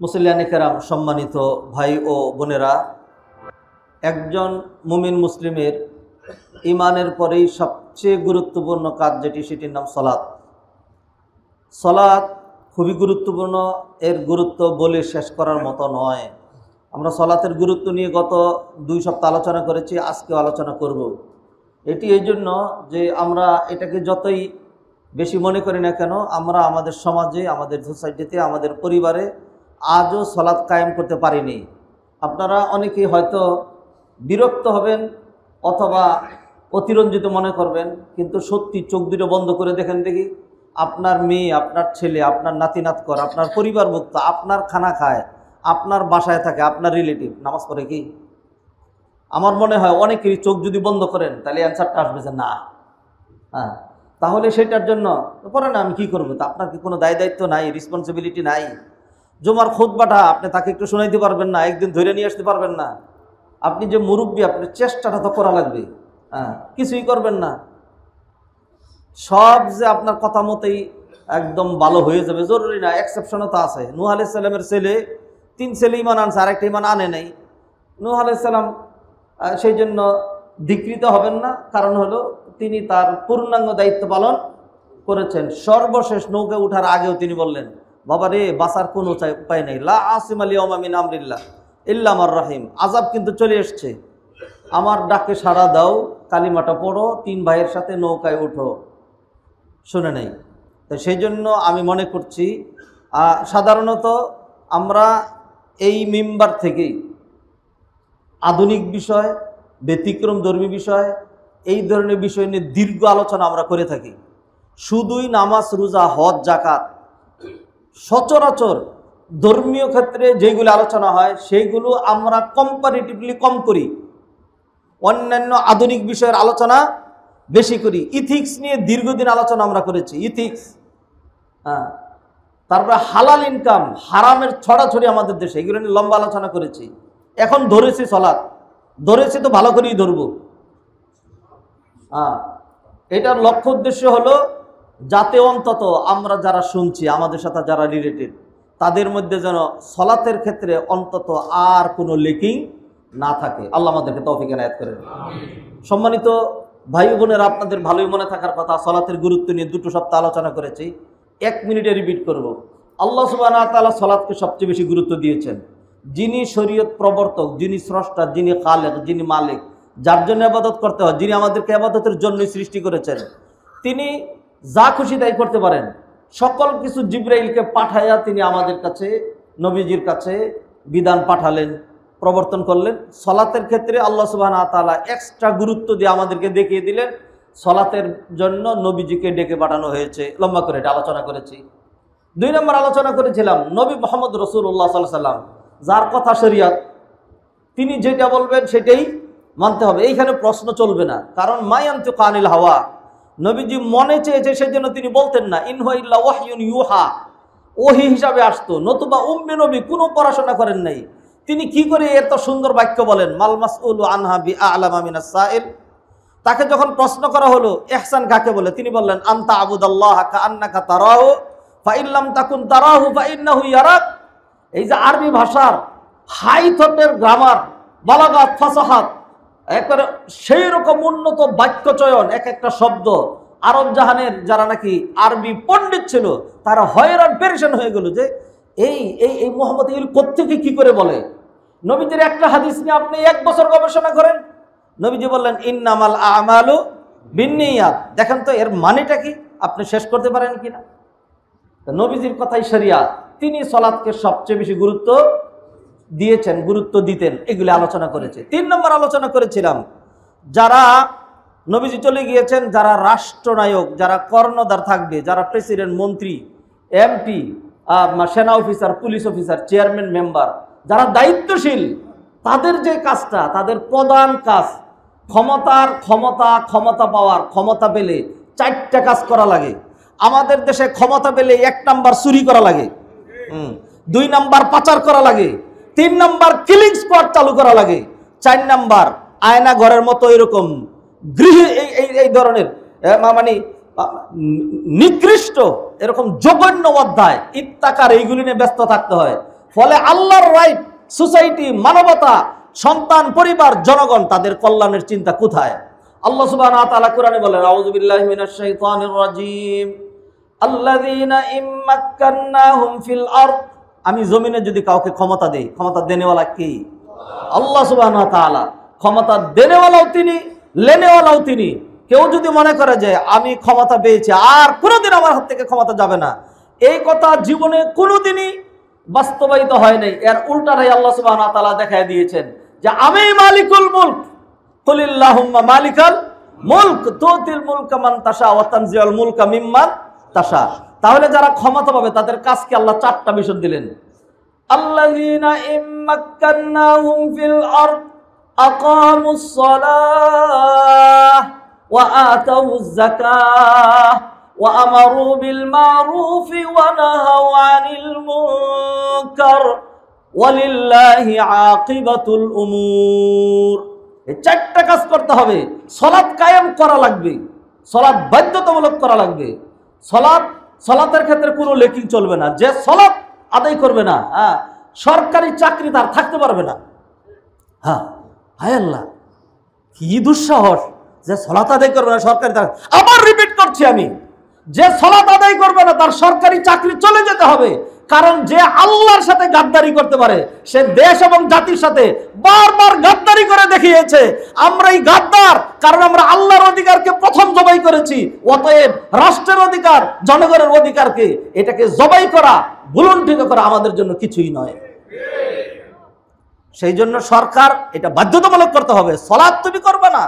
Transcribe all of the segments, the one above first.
মুসলিয়ানে কেরাম, সম্মানিত ভাই ও বোনেরা, একজন মুমিন মুসলিমের ইমানের পরেই সবচেয়ে গুরুত্বপূর্ণ কাজ যেটি, সেটির নাম সলাৎ। সলাৎ খুবই গুরুত্বপূর্ণ। এর গুরুত্ব বলে শেষ করার মতো নয়। আমরা সলাতের গুরুত্ব নিয়ে গত 2 সপ্তাহ আলোচনা করেছি, আজকেও আলোচনা করব। এটি এই জন্য যে আমরা এটাকে যতই বেশি মনে করি না কেন, আমরা আমাদের সমাজে, আমাদের সোসাইটিতে, আমাদের পরিবারে আজও সলাৎ কায়েম করতে পারিনি। আপনারা অনেকেই হয়তো বিরক্ত হবেন অথবা অতিরঞ্জিত মনে করবেন, কিন্তু সত্যি চোখ দুটো বন্ধ করে দেখেন দেখি, আপনার মেয়ে, আপনার ছেলে, আপনার নাতি নাতকর, আপনার পরিবারভুক্ত, আপনার খানা খায়, আপনার বাসায় থাকে, আপনার রিলেটিভ নামাজ পড়ে কি? আমার মনে হয় অনেকেরই চোখ যদি বন্ধ করেন তাহলে অ্যান্সারটা আসবে যে না। হ্যাঁ, তাহলে সেটার জন্য পরে না, আমি কি করবো? তা আপনার কি কোনো দায় দায়িত্ব নাই, রেসপন্সিবিলিটি নাই? জুমার খুতবাটা আপনি তাকে একটু শোনাইতে পারবেন না? একদিন ধরে নিয়ে আসতে পারবেন না? আপনি যে মুরব্বী, আপনার চেষ্টাটা তো করা লাগবে। হ্যাঁ, কিছুই করবেন না, সব যে আপনার কথা মতেই একদম ভালো হয়ে যাবে জরুরি না। এক্সেপশনও তো আছে। নূহ আলাইহিস সালামের ছেলে, 3 ছেলে ইমান আনছে, আরেকটা ইমান আনে নাই। নূহ আলাইহিস সালাম সেই জন্য ধিকৃত হবেন না, কারণ হলো তিনি তার পূর্ণাঙ্গ দায়িত্ব পালন করেছেন। সর্বশেষ নৌকা উঠার আগেও তিনি বললেন, বাবা রে, বাঁচার কোনো উপায় নেই, লা আসিমা লিয়াউমা মিন আমরিল্লাহ ইল্লা মান রাহিম। আযাব কিন্তু চলে এসছে, আমার ডাকে সাড়া দাও, কালিমাটা পড়ো, 3 ভাইয়ের সাথে নৌকায় উঠো। শুনে নেই। তো সেই জন্য আমি মনে করছি সাধারণত আমরা এই মিম্বার থেকেই আধুনিক বিষয়, ব্যতিক্রম ধর্মী বিষয়, এই ধরনের বিষয় নিয়ে দীর্ঘ আলোচনা আমরা করে থাকি। শুধুই নামাজ, রোজা, হজ, যাকাত, সচরাচর ধর্মীয় ক্ষেত্রে যেগুলো আলোচনা হয় সেইগুলো আমরা কম্পারেটিভলি কম করি, অন্যান্য আধুনিক বিষয়ের আলোচনা বেশি করি। ইথিক্স নিয়ে দীর্ঘদিন আলোচনা আমরা করেছি, ইথিক্স। হ্যাঁ, তারপরে হালাল ইনকাম, হারামের ছড়াছড়ি আমাদের দেশে, এগুলো নিয়ে লম্বা আলোচনা করেছি। এখন ধরেছি সলাৎ, ধরেছি তো ভালো করেই ধরবো। হ্যাঁ, এটার লক্ষ্য উদ্দেশ্য হলো যাতে অন্তত আমরা যারা শুনছি, আমাদের সাথে যারা রিলেটেড, তাদের মধ্যে যেন সলাতের ক্ষেত্রে অন্তত আর কোনো লেকিং না থাকে। আল্লাহ আমাদেরকে তৌফিক এনায়েত করেন। সম্মানিত ভাই বোনেরা, আপনাদের ভালোই মনে থাকার কথা, সলাতের গুরুত্ব নিয়ে 2 সপ্তাহ আলোচনা করেছি। 1 মিনিটে রিপিট করব। আল্লাহ সুবহানাহু ওয়া তাআলা সলাতকে সবচেয়ে বেশি গুরুত্ব দিয়েছেন। যিনি শরীয়ত প্রবর্তক, যিনি স্রষ্টা, যিনি খালেক, যিনি মালিক, যার জন্য ইবাদত করতে হয়, যিনি আমাদেরকে ইবাদতের জন্যই সৃষ্টি করেছেন, তিনি যা খুশি তাই করতে পারেন। সকল কিছু জিবরাইলকে পাঠাইয়া তিনি আমাদের কাছে, নবীজির কাছে বিধান পাঠালেন, প্রবর্তন করলেন। সলাতের ক্ষেত্রে আল্লাহ সুবহানাহু ওয়া তাআলা এক্সট্রা গুরুত্ব দিয়ে আমাদেরকে দেখিয়ে দিলেন, সলাতের জন্য নবীজিকে ডেকে পাঠানো হয়েছে। লম্বা করে এটা আলোচনা করেছি। 2 নম্বর আলোচনা করেছিলাম নবী মুহাম্মদ রাসূলুল্লাহ সাল্লাল্লাহু আলাইহি ওয়াসাল্লাম, যার কথা শরীয়ত, তিনি যেটা বলবেন সেটাই মানতে হবে। এইখানে প্রশ্ন চলবে না, কারণ মা ইয়ানতিকু আনিল হাওয়া, নবীজি মনে চেয়েছে সেজন্য তিনি বলতেন না। ইন হুয়া ইল্লা ওয়াহয়ুন ইউহা, ওহী হিসাবে আসতো। নতুবা উম্মে নবী কোনো পড়াশোনা করেন নাই, তিনি কি করে এত সুন্দর বাক্য বলেন, মাল মাসউলু আনহা বিআলামা মিনাস সাইল। তাকে যখন প্রশ্ন করা হলো ইহসান কাকে বলে, তিনি বললেন আনতা আবুদাল্লাহ কাআন্নাকা তারাহু ফাইল্লাম তাকুন তারাহু ফাইন্নাহু ইয়ারাক। এই যে আরবি ভাষার হাই থটের গ্রামার, বালাগাত, ফাসাহাত, একবারে সেই রকম উন্নত বাক্য চয়ন, এক একটা শব্দ, আরব জাহানের যারা নাকি আরবি পণ্ডিত ছিল তারা হয়রান পেরেশান হয়ে গেল যে এই এই এই মুহাম্মদ এগুলো কোত্থেকে কি করে বলে। নবীজির একটা হাদিস নিয়ে আপনি 1 বছর গবেষণা করেন, নবীজি বললেন ইন্নামাল আমালু বিন্নিয়াত। দেখেন তো এর মানেটা কি, আপনি শেষ করতে পারেন কিনা? নবীজির কথাই শরিয়াত, তিনি সলাতকে সবচেয়ে বেশি গুরুত্ব দিয়েছেন, গুরুত্ব দিতেন, এগুলি আলোচনা করেছে। 3 নম্বর আলোচনা করেছিলাম যারা নবীজি চলে গিয়েছেন, যারা রাষ্ট্রনায়ক, যারা কর্ণধার থাকবে, যারা প্রেসিডেন্ট, মন্ত্রী, এমপি, সেনা officer, police officer, chairman, member, যারা দায়িত্বশীল, তাদের যে কাজটা, তাদের প্রধান কাজ, ক্ষমতা পাওয়ার, ক্ষমতা পেলে 4টা কাজ করা লাগে। আমাদের দেশে ক্ষমতা পেলে 1 নাম্বার চুরি করা লাগে, 2 নাম্বার পাচার করা লাগে, 3 নাম্বার কিলিং স্কোয়াড চালু করা লাগে, 4 নাম্বার আয়না ঘরের মতো এরকম গৃহে এই ধরনের মানে নিকৃষ্ট এরকম জঘন্য অধ্যায়, ইত্তাকার, এইগুলি নিয়ে ব্যস্ত থাকতে হয়। ফলে আল্লাহর রাইট, সোসাইটি, মানবতা, সন্তান, পরিবার, জনগণ, তাদের কল্যাণের চিন্তা কোথায়? আল্লাহ সুবহানাহু ওয়া তাআলা কোরআনে বলেন, আউযু বিল্লাহি মিনাশ শাইতানির রাজীম, আল্লাযীনা ইম্মাক্কান্নাহুম ফিল আরদ, আমি জমিনে যদি কাউকে ক্ষমতা দেই, ক্ষমতা দেনেওয়ালা কি? আল্লাহ সুবহানাহু ওয়া তাআলা। ক্ষমতা দেনেওয়ালাও তিনি, লেনেওয়ালাও তিনি। কেউ যদি মনে করে যে আমি ক্ষমতা পেয়েছি, আর কোনোদিন আমার হাত থেকে ক্ষমতা যাবে না, এই কথা জীবনে কোনোদিনই বাস্তবায়িত হয় নাই। এর উল্টাটাই আল্লাহ সুবহানাহু ওয়া তাআলা দেখায় দিয়েছেন যে আমি মালিকুল মুলক, কুলিল্লাহুম্মা মালিকাল মুলক তুতিল মুলকা মান তাশা ওয়া তানজিউল মুলকা মিম্মান তাশা। তাহলে যারা ক্ষমতা পাবে তাদের কাজকে আল্লাহ 4টা মিশন দিলেন। আল্লাযীনা ইম্মাক্কান্নাহুম ফিল আরদ আকামুস সালাহ ওয়া আতাউজ যাকাহ ওয়া আমারু বিল মারুফি ওয়া নাহাউ আনিল মুনকার ওয়ালিল্লাহি আকিবাতুল উমুর। এই 4টা কাজ করতে হবে। সালাত কায়েম করা লাগবে, সালাত বাধ্যতামূলক করা লাগবে। সালাতের ক্ষেত্রে কোনো লেকিং চলবে না। যে সালাত আদায় করবে না, সরকারি চাকরি তার থাকতে পারবে না। হায় আল্লাহ, কি দুঃসাহস যে সালাত আদায় করবে না, সরকারি চাকরি। আবার রিপিট করছি আমি, যে সালাত আদায় করবে না তার সরকারি চাকরি চলে যেতে হবে। কারণ যে আল্লাহর সাথে গাদ্দারি করতে পারে সে দেশ এবং জাতির সাথে বারবার গাদ্দারি করে দেখিয়েছে। আমরাই গাদ্দার, কারণ আমরা আল্লাহর অধিকারকে প্রথম জবাই করেছি। অতএব রাষ্ট্রের অধিকার, জনগণের অধিকারকে, এটাকে জবাই করা, ভুলুণ্ঠিত করা আমাদের জন্য কিছুই নয়। সেই জন্য সরকার এটা বাধ্যতামূলক করতে হবে। সালাত তুমি করবে না,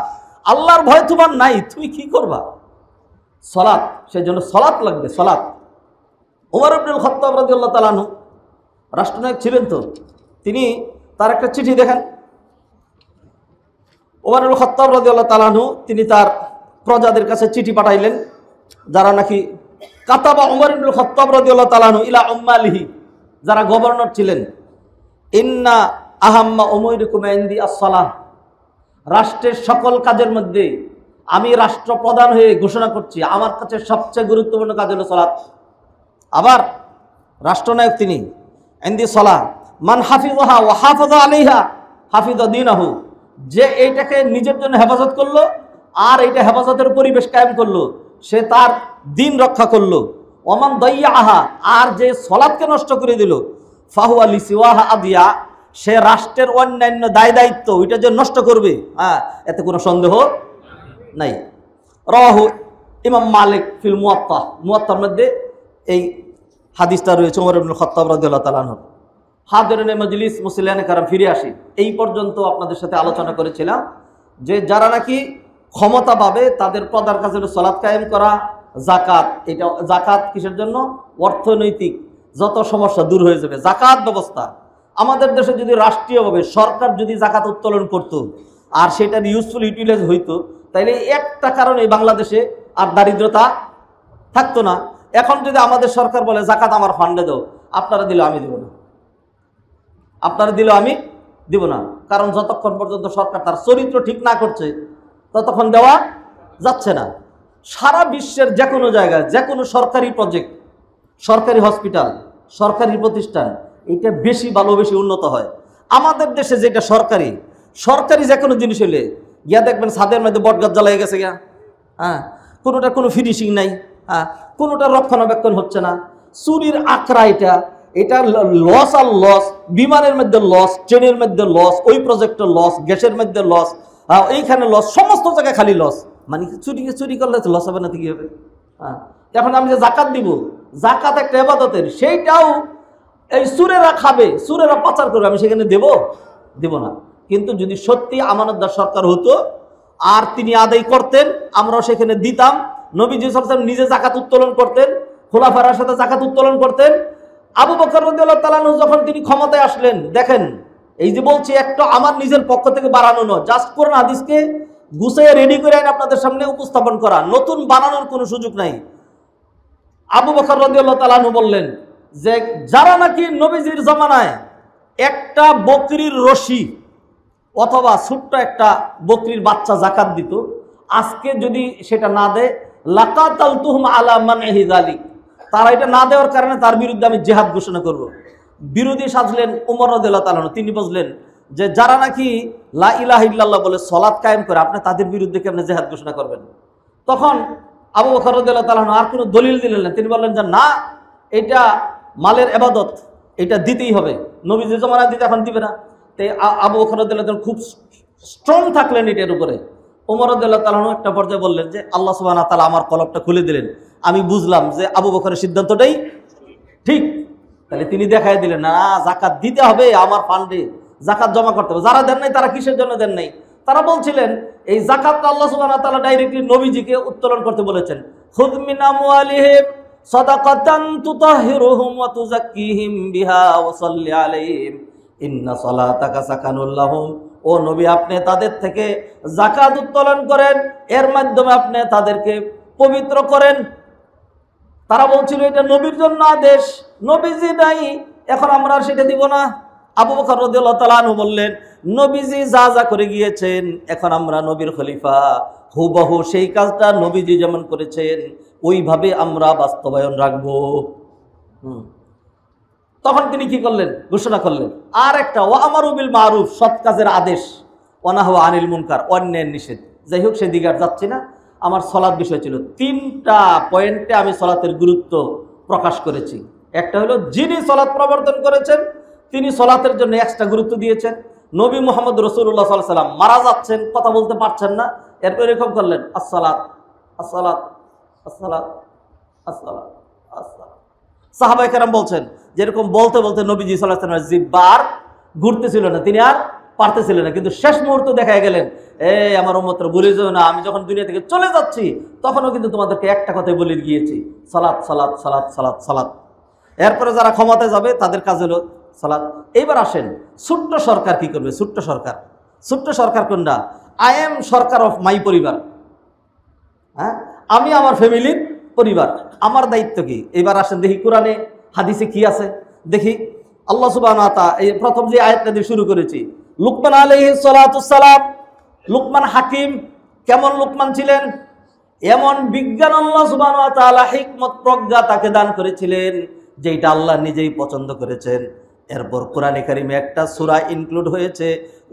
আল্লাহর ভয় তোমার নাই, তুমি কি করবা? সালাত, সেই জন্য সালাত লাগবে। সালাত। ওমর ইবনুল খাত্তাব রাদিয়াল্লাহু তাআলা আনহু রাষ্ট্রনায়ক ছিলেন, তো তিনি তার একটা চিঠি দেখেন। ওমর ইবনুল খাত্তাব রাদিয়াল্লাহু তাআলা আনহু তিনি তার প্রজাদের কাছে চিঠি পাঠাইলেন, যারা নাকি কাতাবা ওমর ইবনুল খাত্তাব রাদিয়াল্লাহু তাআলা আনহু ইলা উম্মালিহি, যারা গভর্নর ছিলেন, ইন্না আহাম্মা উমুরিকুম ইনদি আস-সালাহ, রাষ্ট্রের সকল কাজের মধ্যে আমি রাষ্ট্রপ্রধান হয়ে ঘোষণা করছি আমার কাছে সবচেয়ে গুরুত্বপূর্ণ কাজ হলো সালাত। আবার রাষ্ট্রনায়ক তিনি, ইনদি সালাহ মান হাফিজাহা ওয়া হাফাযা আলাইহা হাফিযা দীনাহু, যে এইটাকে নিজের জন্য হেফাজত করলো আর এইটা হেফাজতের পরিবেশ কায়েম করলো, সে তার দিন রক্ষা করলো। ওমান দাইয়াহা, আর যে সালাতকে নষ্ট করে দিল, ফাহুয়া লিসিওয়াহা আদিয়া, সে রাষ্ট্রের অন্যান্য দায় দায়িত্ব ওইটা যে নষ্ট করবে, এতে কোনো সন্দেহ নাই। রাহু ইমাম মালিক ফিল মুয়াত্তা, মুয়াত্তার মধ্যে এই হাদিসটা রয়েছে ওমর ইবনুল খাত্তাব রাদিয়াল্লাহু তাআলা আনহু। হাদিরিনে মজলিস, মুসলিয়ানে কারাম, ফিরে আসি। এই পর্যন্ত আপনাদের সাথে আলোচনা করেছিলাম যে যারা নাকি ক্ষমতা পাবে তাদের প্রধান কাজ হলো সালাত কায়েম করা, যাকাত। এটা যাকাত কিসের জন্য? অর্থনৈতিক যত সমস্যা দূর হয়ে যাবে। যাকাত ব্যবস্থা আমাদের দেশে যদি রাষ্ট্রীয়ভাবে সরকার যদি যাকাত উত্তোলন করত আর সেটার ইউজফুল ইউটিলাইজ হইতো, তাইলে একটা কারণে বাংলাদেশে আর দারিদ্রতা থাকতো না। এখন যদি আমাদের সরকার বলে যাকাত আমার ফান্ডে দাও, আপনারা দিলে আমি দিব না, আপনারা দিলে আমি দিব না। কারণ যতক্ষণ পর্যন্ত সরকার তার চরিত্র ঠিক না করছে ততক্ষণ দেওয়া যাচ্ছে না। সারা বিশ্বের যে কোনো জায়গায় যে কোনো সরকারি প্রজেক্ট, সরকারি হসপিটাল, সরকারি প্রতিষ্ঠান, এটা বেশি ভালো, বেশি উন্নত হয়। আমাদের দেশে যেটা সরকারি যে কোনো জিনিস হলে গিয়া দেখবেন ছাদের মধ্যে বটগাছ জ্বালাই গেছে গিয়া, কোনোটা কোনো ফিনিশিং নাই, কোনোটা রক্ষণাবেক্ষণ হচ্ছে না, চুরির আখড়া। এটা লস আর লস, বিমানের মধ্যে লস, ট্রেনের মধ্যে লস, ওই প্রজেক্টের লস, গ্যাসের মধ্যে লস, এইখানে লস, সমস্ত জায়গায় খালি লস। মানে চুরি করলে লস হবে না, কি হবে? এখন আমি যে জাকাত দিব, জাকাত একটা ইবাদতের, সেইটাও এই সুরেরা খাবে, সুরেরা পাচার করবে, আমি সেখানে দেব না। কিন্তু যদি সত্যি আমানতদার সরকার হতো আর তিনি আদায় করতেন, আমরাও সেখানে দিতাম। নবীজি সাল্লাল্লাহু আলাইহি ওয়াসাল্লাম নিজে জাকাত উত্তোলন করতেন, খোলাফার সাথে জাকাত উত্তোলন করতেন। আবু বকর রাদিয়াল্লাহু তাআলা আনহু যখন তিনি ক্ষমতায় আসলেন, দেখেন এই যে বলছি একটা আমার নিজের পক্ষ থেকে বানানো নয়, জাস্ট কোরআন হাদিসকে গুছিয়ে রেডি করে আইন আপনাদের সামনে উপস্থাপন করা, নতুন বানানোর কোনো সুযোগ নাই। আবু বকর রাদিয়াল্লাহু তাআলা আনহু বললেন যে যারা নাকি নবীজির জামানায় একটা বকরির রশি অথবা ছোট্ট একটা বকরির বাচ্চা যাকাত দিত, আজকে যদি সেটা না দেয়, লাকাতালতুহুম আলা মানহি যালিক, তারা এটা না দেওয়ার কারণে তার বিরুদ্ধে আমি জিহাদ ঘোষণা করব। বিরোধী সাজলেন উমর রাদিয়াল্লাহু তাআলা আনহু। তিনি বুঝলেন যে যারা নাকি লা ইলাহা ইল্লাল্লাহ বলে সালাত কায়েম করে, আপনি তাদের বিরুদ্ধে কেমনে জিহাদ ঘোষণা করবেন? তখন আবু বকর রাদিয়াল্লাহু তাআলা আনহু আর কোনো দলিল দিলেন না। তিনি বললেন যে না, এটা মালের ইবাদত, এটা দিতেই হবে, নবীজি জমানা দিতে এখন দিবে না। তাই আবু বকর রাদিয়াল্লাহু তাআলা খুব স্ট্রং থাকলেন এটার উপরে। ওমর রাদিয়াল্লাহু তাআলা আনহু একটা পর্যায়ে বললেন যে আল্লাহ সুবহানাহু ওয়া তাআলা আমার কলবটা খুলে দিলেন, আমি বুঝলাম যে আবু বকরের সিদ্ধান্তটাই ঠিক। তাহলে তিনি দেখাই দিলেন না, যাকাত দিতে হবে, আমার ফান্ডে যাকাত জমা করতে হবে। যারা দেন নাই তারা কিসের জন্য দেন নাই? তারা বলছিলেন এই যাকাতটা আল্লাহ সুবহানাহু ওয়া তাআলা ডাইরেক্টলি নবীজিকে উত্তোলন করতে বলেছেন। খুয মিন আমওয়ালিহিম সাদাকাতান তুতাহহিরুহুম ওয়া তুযাক্কিহিম বিহা ওয়া সাল্লি আলাইহিম ইন্না সালাতাকা সাকানুল লাহুম। ও নবী, আপনি তাদের থেকে যাকাত উত্তোলন করেন, এর মাধ্যমে আপনি তাদেরকে পবিত্র করেন। তারা বলছিল এটা নবীর জন্য আদেশ, নবীজি নাই, এখন আমরা আর সেটা দিব না। আবু বকর রাদিয়াল্লাহু তাআলা আনহু বললেন, নবীজি যা যা করে গিয়েছেন, এখন আমরা নবীর খলিফা, হুবহু সেই কাজটা নবীজি যেমন করেছেন ওইভাবে আমরা বাস্তবায়ন রাখবো। তখন তিনি কি করলেন? ঘোষণা করলেন আর একটা ওয়া আমারু বিল মারুফ, সৎ কাজের আদেশ, ওয়া নাহু আনিল মুনকার, অন্যায়ের নিষেধ। যাই হোক, সেদিকে আর যাচ্ছি না। আমার সলাৎ বিষয় ছিল, 3টা পয়েন্টে আমি সলাতের গুরুত্ব প্রকাশ করেছি। একটা হলো যিনি সলাৎ প্রবর্তন করেছেন তিনি সলাতের জন্য এক্সট্রা গুরুত্ব দিয়েছেন। নবী মুহাম্মদ রাসূলুল্লাহ সাল্লাল্লাহু আলাইহি ওয়াসাল্লাম মারা যাচ্ছেন, কথা বলতে পারছেন না, এরপর এরকম করলেন আসসালাত আসসালাত আসসালাত আসসালাত আসসালাত। সাহাবায়ে কেরাম বলছেন যেরকম বলতে বলতে নবীজি সাল্লাল্লাহু আলাইহি ওয়াসাল্লাম জিহ্বার ঘুরতেছিল না, তিনি আর পারতেছিলেন না। কিন্তু শেষ মুহূর্তে দেখা গেলেন, আমার উম্মতরা ভুলে যাও না, আমি যখন দুনিয়া থেকে চলে যাচ্ছি তখনও কিন্তু তোমাদেরকে একটা কথাই বলে গিয়েছি, সালাত সালাত সালাত সালাত সালাত। এরপরে যারা ক্ষমতায় যাবে তাদের কাজ হলো সালাত। এইবার আসেন ছোট্ট সরকার কি করবে? ছোট্ট সরকার কোনটা? I am Sarkar of my পরিবার। হ্যাঁ, আমি আমার ফ্যামিলির পরিবার, আমার দায়িত্ব কি? এবার আসেন দেখি কোরআনে হাদিসে কি আছে দেখি। আল্লাহ সুবহানাহু ওয়া তাআলা এই প্রথম যে আয়াতটা দিয়ে শুরু করেছি, লুকমান আলাইহিস সালাতুস সালাম, লুকমান হাকিম। কেমন লুকমান ছিলেন? এমন বিজ্ঞান আল্লাহ সুবহানাহু ওয়া তাআলা হিকমত প্রজ্ঞা তাকে দান করেছিলেন যেটা আল্লাহ নিজেই পছন্দ করেছেন। এরপর কোরআনে কারিমে একটা সূরা ইনক্লুড হয়েছে,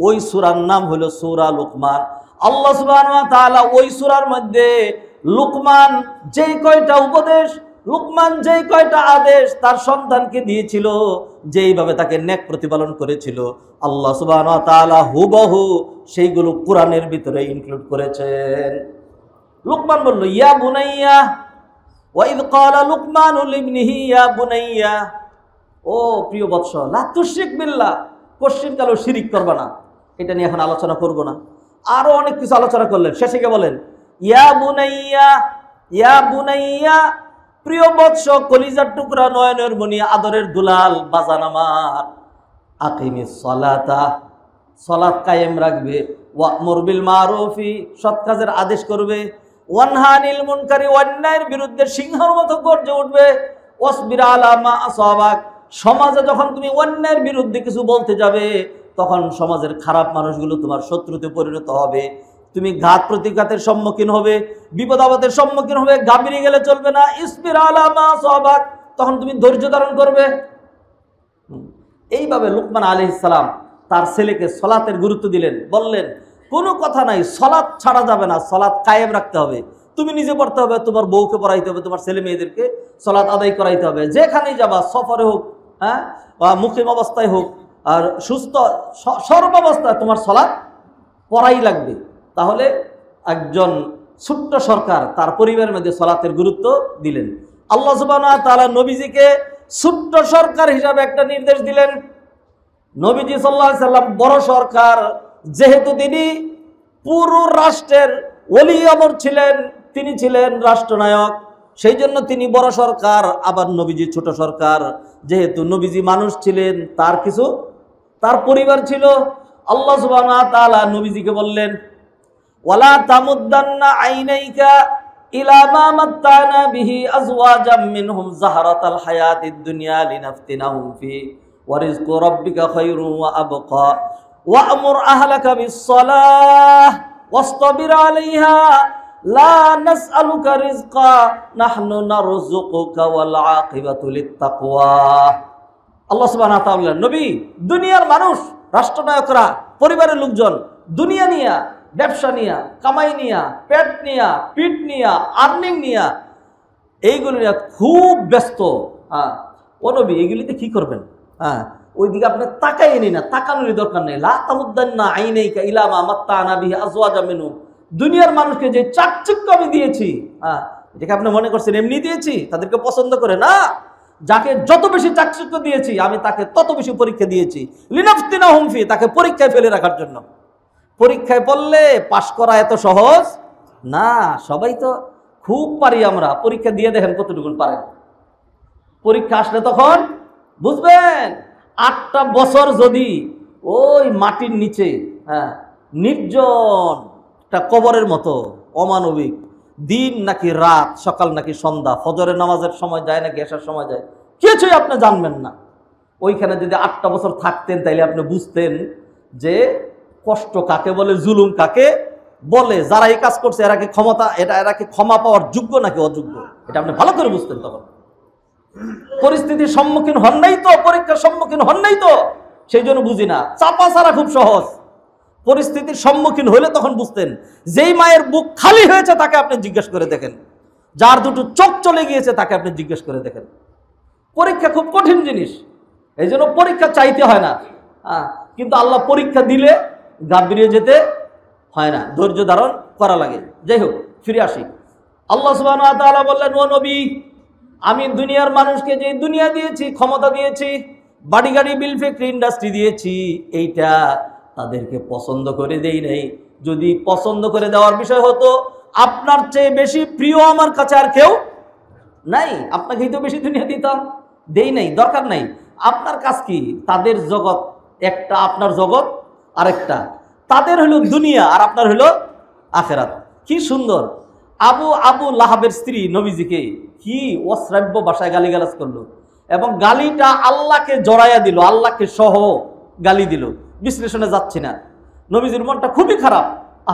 ওই সূরার নাম হলো সূরা লুকমান। আল্লাহ সুবহানাহু ওয়া তাআলা ওই সূরার মধ্যে লুকমান যেই কয়টা উপদেশ, লুকমান যেই কয়টা আদেশ তার সন্তানকে দিয়েছিল, যেইভাবে তাকে নেক প্রতিপালন করেছিল, আল্লাহ সুবহানাহু ওয়া তাআলা হুবহু সেইগুলো কোরআনের ভিতরে ইনক্লুড করেছেন। লুকমান বলল ইয়া বুনাইয়া, ওয়া ইয ক্বালা লুকমানু লিবনিহি ইয়া বুনাইয়া, ও প্রিয় বৎস, লা তুশরিক বিল্লাহ, কোশ্চিন কালো শিরিক করবা না। এটা নিয়ে এখন আলোচনা করব না, আরো অনেক কিছু আলোচনা করলেন। শেষে গিয়ে বলেন ইয়া বুনাইয়া, ইয়া বুনাইয়া, প্রিয় বৎস, কলিজার টুকরা, নয়নের মণি, আদরের দুলাল, বাজান আমার, আকিমিস সালাতা, সালাত কায়েম রাখবে, ওয়া'মুর বিল মারুফি, সৎ কাজের আদেশ করবে, ওয়ানহা আনিল মুনকারি, অন্যায়ের বিরুদ্ধে সিংহের মতো গর্জে উঠবে, ওয়াসবির আলা মা আসাবাক, সমাজে যখন তুমি অন্যায়ের বিরুদ্ধে কিছু বলতে যাবে তখন সমাজের খারাপ মানুষগুলো তোমার শত্রুতে পরিণত হবে, তুমি ঘাত প্রতিঘাতের সম্মুখীন হবে, বিপদ আপদের সম্মুখীন হবে, গাবিরে গেলে চলবে না। ইসবির আলা মা আসাবাক, তখন তুমি ধৈর্য ধারণ করবে। এইভাবে লুকমান আলাইহিস সালাম তার ছেলেকে সলাতের গুরুত্ব দিলেন, বললেন কোনো কথা নাই, সলাত ছাড়া যাবে না, সলাত কায়েম রাখতে হবে। তুমি নিজে পড়তে হবে, তোমার বউকে পড়াইতে হবে, তোমার ছেলে মেয়েদেরকে সলাত আদায় করাইতে হবে। যেখানেই যাবা, সফরে হোক, হ্যাঁ, বা মুকিম অবস্থায় হোক, আর সুস্থ সর্বাবস্থায় তোমার সলাত পড়াই লাগবে। তাহলে একজন ছোট্ট সরকার তার পরিবারের মধ্যে সলাতের গুরুত্ব দিলেন। আল্লাহ সুবহানাহু ওয়া তাআলা নবীজিকে ছোট্ট সরকার হিসাবে একটা নির্দেশ দিলেন। নবীজি সাল্লাল্লাহু আলাইহি সাল্লাম বড় সরকার, যেহেতু তিনি পুরো রাষ্ট্রের ওলি আমর ছিলেন, তিনি ছিলেন রাষ্ট্রনায়ক, সেই জন্য তিনি বড় সরকার। আবার নবীজি ছোট সরকার, যেহেতু নবীজি মানুষ ছিলেন, তার কিছু তার পরিবার ছিল। আল্লাহ সুবহানাহু ওয়া তাআলা নবীজিকে বললেন ওয়ালা তামুদ্দান্না আইনাইকা ইলা মা মাত্তানা বিহি আজওয়াজাম মিনহুম যাহরাতাল হায়াতিদ দুনিয়া লিনাফতিনাহুম ফি ওয়া রিজকু রাব্বিকা খায়রুন ওয়া আবকা ওয়া'মুর আহলাকা বিস-সালাহ ওয়াসতাবির আলাইহা লা নাসআলুকা রিজকা নাহনু নারযুকুকা ওয়াল আকিবাতু লিত-তাকওয়া। আল্লাহ সুবহানাহু ওয়া তাআলা নবী, দুনিয়ার মানুষ, রাষ্ট্রনায়করা, পরিবারের লোকজন দুনিয়া নিয়া, ব্যবসা নিয়া, কামাই নিয়া, পেট নিয়া, পিঠ নিয়া, আর্নিং নিয়া, এইগুলো নিয়ে খুব ব্যস্ত। ও নবী, এগুলিতে কি করবেন? ওইদিকে আপনি তাকাই নি না, তাকানোর দরকার নেই। লা তামুদ্দান্না আইনাইকা ইলা মা মাত্তানা বিহি আজওয়াজা মিনহুম, দুনিয়ার মানুষকে যে চাকচিক্য আমি দিয়েছি, এটাকে আপনি মনে করছেন এমনি দিয়েছি, তাদেরকে পছন্দ করে না। যাকে যত বেশি চাকচিক্য দিয়েছি আমি তাকে তত বেশি পরীক্ষা দিয়েছি, লিনাফতিনাহুম ফি, তাকে পরীক্ষায় ফেলে রাখার জন্য। পরীক্ষায় পড়লে পাশ করা এত সহজ না। সবাই তো খুব পারি আমরা, পরীক্ষা দিয়ে দেখেন কতটুকু পারেন। পরীক্ষা আসলে তখন বুঝবেন। 8টা বছর যদি ওই মাটির নিচে, নির্জন একটা কবরের মতো, অমানবিক, দিন নাকি রাত, সকাল নাকি সন্ধ্যা, ফজরের নামাজের সময় যায় নাকি এসার সময় যায়, কিছুই আপনি জানবেন না। ওইখানে যদি 8টা বছর থাকতেন তাইলে আপনি বুঝতেন যে কষ্ট কাকে বলে, জুলুম কাকে বলে, যারা এই কাজ করছে এরা কি ক্ষমতা, এরা কি ক্ষমা পাওয়ার যোগ্য নাকি অযোগ্য, এটা আপনি ভালো করে বুঝতেন। তখন পরিস্থিতির সম্মুখীন হন নাই তো, পরীক্ষার সম্মুখীন হন নাই তো, সেই জন্য বুঝি না। চাপা ছাড়া খুব সহজ, পরিস্থিতির সম্মুখীন হইলে তখন বুঝতেন। যেই মায়ের বুক খালি হয়েছে তাকে আপনি জিজ্ঞেস করে দেখেন, যার দুটো চোখ চলে গিয়েছে তাকে আপনি জিজ্ঞেস করে দেখেন। পরীক্ষা খুব কঠিন জিনিস, এই জন্য পরীক্ষা চাইতে হয় না। কিন্তু আল্লাহ পরীক্ষা দিলে গাবড়িয়ে যেতে হয় না, ধৈর্য ধারণ করা লাগে। যাই হোক, ফিরে আসি। আল্লাহ সুবহানাহু ওয়া তাআলা বললেন, ও নবী, আমি দুনিয়ার মানুষকে যে দুনিয়া দিয়েছি, ক্ষমতা দিয়েছি, বাড়ি গাড়ি, বিল ফ্যাক্টরি, ইন্ডাস্ট্রি দিয়েছি, এইটা তাদেরকে পছন্দ করে দেই নাই। যদি পছন্দ করে দেওয়ার বিষয় হতো, আপনার চেয়ে বেশি প্রিয় আমার কাছে আর কেউ নাই, আপনাকেই তো বেশি দুনিয়া দিতাম। দেই নাই, দরকার নাই। আপনার কাজ কি? তাদের জগৎ একটা, আপনার জগৎ আরেকটা। তাদের হলো দুনিয়া আর আপনার হলো আখেরাত। কি সুন্দর! আবু লাহাবের স্ত্রী নবীজিকে কি অশ্রাব্য ভাষায় গালিগালাজ করলো, এবং গালিটা আল্লাহকে জড়াইয়া দিল, আল্লাহকে সহ গালি দিল। বিশ্লেষণে যাচ্ছি না, নবীজির মনটা খুবই খারাপ।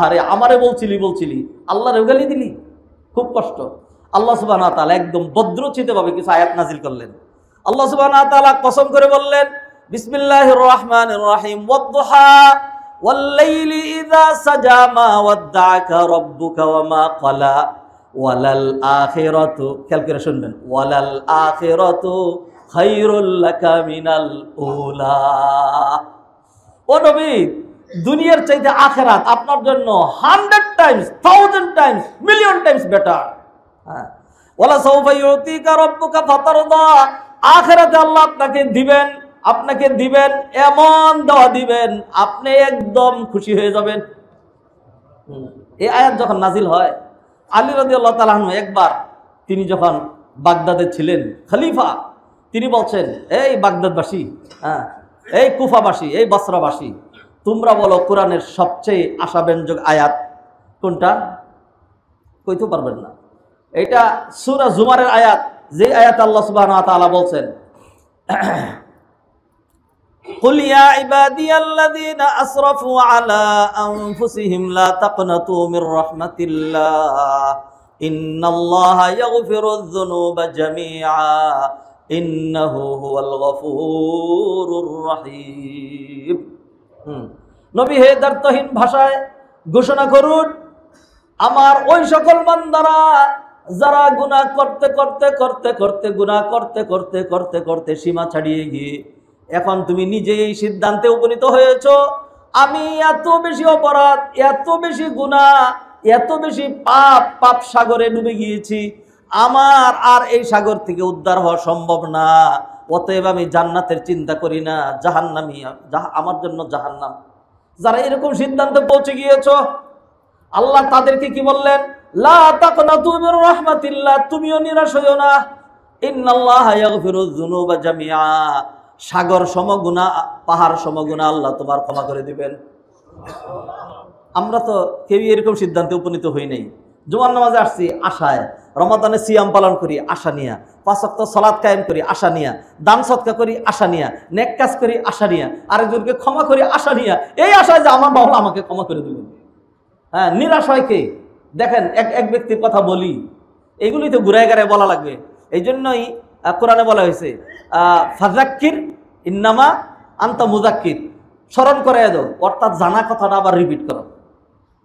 আরে আমারে বলছিলি, আল্লাহরেও গালি দিলি, খুব কষ্ট। আল্লাহ সুবহানাহু ওয়া তাআলা একদম ভদ্রচিত্তভাবে কিছু আয়াত নাজিল করলেন। আল্লাহ সুবহানাহু ওয়া তাআলা কসম করে বললেন, বিসমিল্লাহির রহমানির রহিম, ওয়াদ-দুহা ওয়াল-লাইলি ইযা সাজা মা ওয়াদ্দাআকা রাব্বুকা ওয়া মা ক্বালা ওয়ালাল আখিরাতু, খেয়াল করে শুনবেন, ওয়ালাল আখিরাতু খায়রুল লাকা মিনাল উলা। ও নবী, দুনিয়ার চাইতে আখিরাত আপনার জন্য 100 Times, 1000 Times, million Times better. ওয়ালা সাওফা ইউতিকা রাব্বুকা ফাতারদা, আখিরাতে আল্লাহ আপনাকে দিবেন এমন দেওয়া দিবেন আপনি একদম খুশি হয়ে যাবেন। এই আয়াত যখন নাজিল হয়, আলী রাদিয়াল্লাহু তাআলা আনহু একবার, তিনি যখন বাগদাদে ছিলেন খলিফা, তিনি বলছেন, এই বাগদাদবাসী, এই কুফাবাসী, এই বসরাবাসী, তোমরা বলো কোরআনের সবচেয়ে আশাব্যঞ্জক আয়াত কোনটা? কইতে পারবেন না। এটা সূরা জুমারের আয়াত, যে আয়াত আল্লাহ সুবহানাহু ওয়া তাআলা বলছেন, কুল ইয়া ইবাদিয়াল্লাযীনা আসরাফু আলা আনফুসিহিম লা তাকনাতু মির রাহমাতিল্লাহ ইন্নাল্লাহা ইয়াগফিরুয যুনুবা জামিআ ইন্নাহু হুয়াল গফুরুর রহিম। নবী হে, দ্ব্যর্থহীন ভাষায় ঘোষণা করুন, আমার ওই সকল বান্দারা যারা গুনাহ করতে সীমা ছাড়িয়ে গিয়ে এখন তুমি নিজেই এই সিদ্ধান্তে উপনীত হয়েছো, আমি এত বেশি অপরাধ, এত বেশি গুনাহ, এত বেশি পাপ সাগরে ডুবে গিয়েছি, আমার আর এই সাগর থেকে উদ্ধার হওয়া সম্ভব না। অতএব আমি জান্নাতের চিন্তা করি না, জাহান্নামী আমার জন্য জাহান্নাম। যারা এরকম সিদ্ধান্তে পৌঁছে গিয়েছো, আল্লাহ তাদেরকে কি বললেন? লা তাকনাতু মির রাহমাতিল্লাহ, তুমিও নিরাশ হইও না। ইন্নাল্লাহা ইয়াগফিরুয যুনুবা জামিআ, সাগর সমগুনাহ, পাহাড় সমগুনাহ আল্লাহ তোমার ক্ষমা করে দিবেন। আমরা তো কেউ এরকম সিদ্ধান্তে উপনীত হই নাই। জুমার নামাজে আসছি আশায়, রমাদানে সিয়াম পালন করি আশা নিয়া, 5 ওয়াক্ত সালাত কায়েম করি আশা নিয়া, দান সদকা করি আশা নিয়া, নেক কাজ করি আশা নিয়া, আরেকজনকে ক্ষমা করি আশা নিয়া, এই আশায় যে আমার বাবা আমাকে ক্ষমা করে দিবেন। নিরাশ হয় কে? দেখেন, এক ব্যক্তির কথা বলি, এইগুলোই তো ঘুরায় গাড়ায় বলা লাগবে। এই জন্যই কোরআনে বলা হয়েছে, ফাযাক্কির ইন্নামা আনতা মুজাক্কির, স্মরণ করে দাও, অর্থাৎ জানা কথাটা আবার রিপিট করো।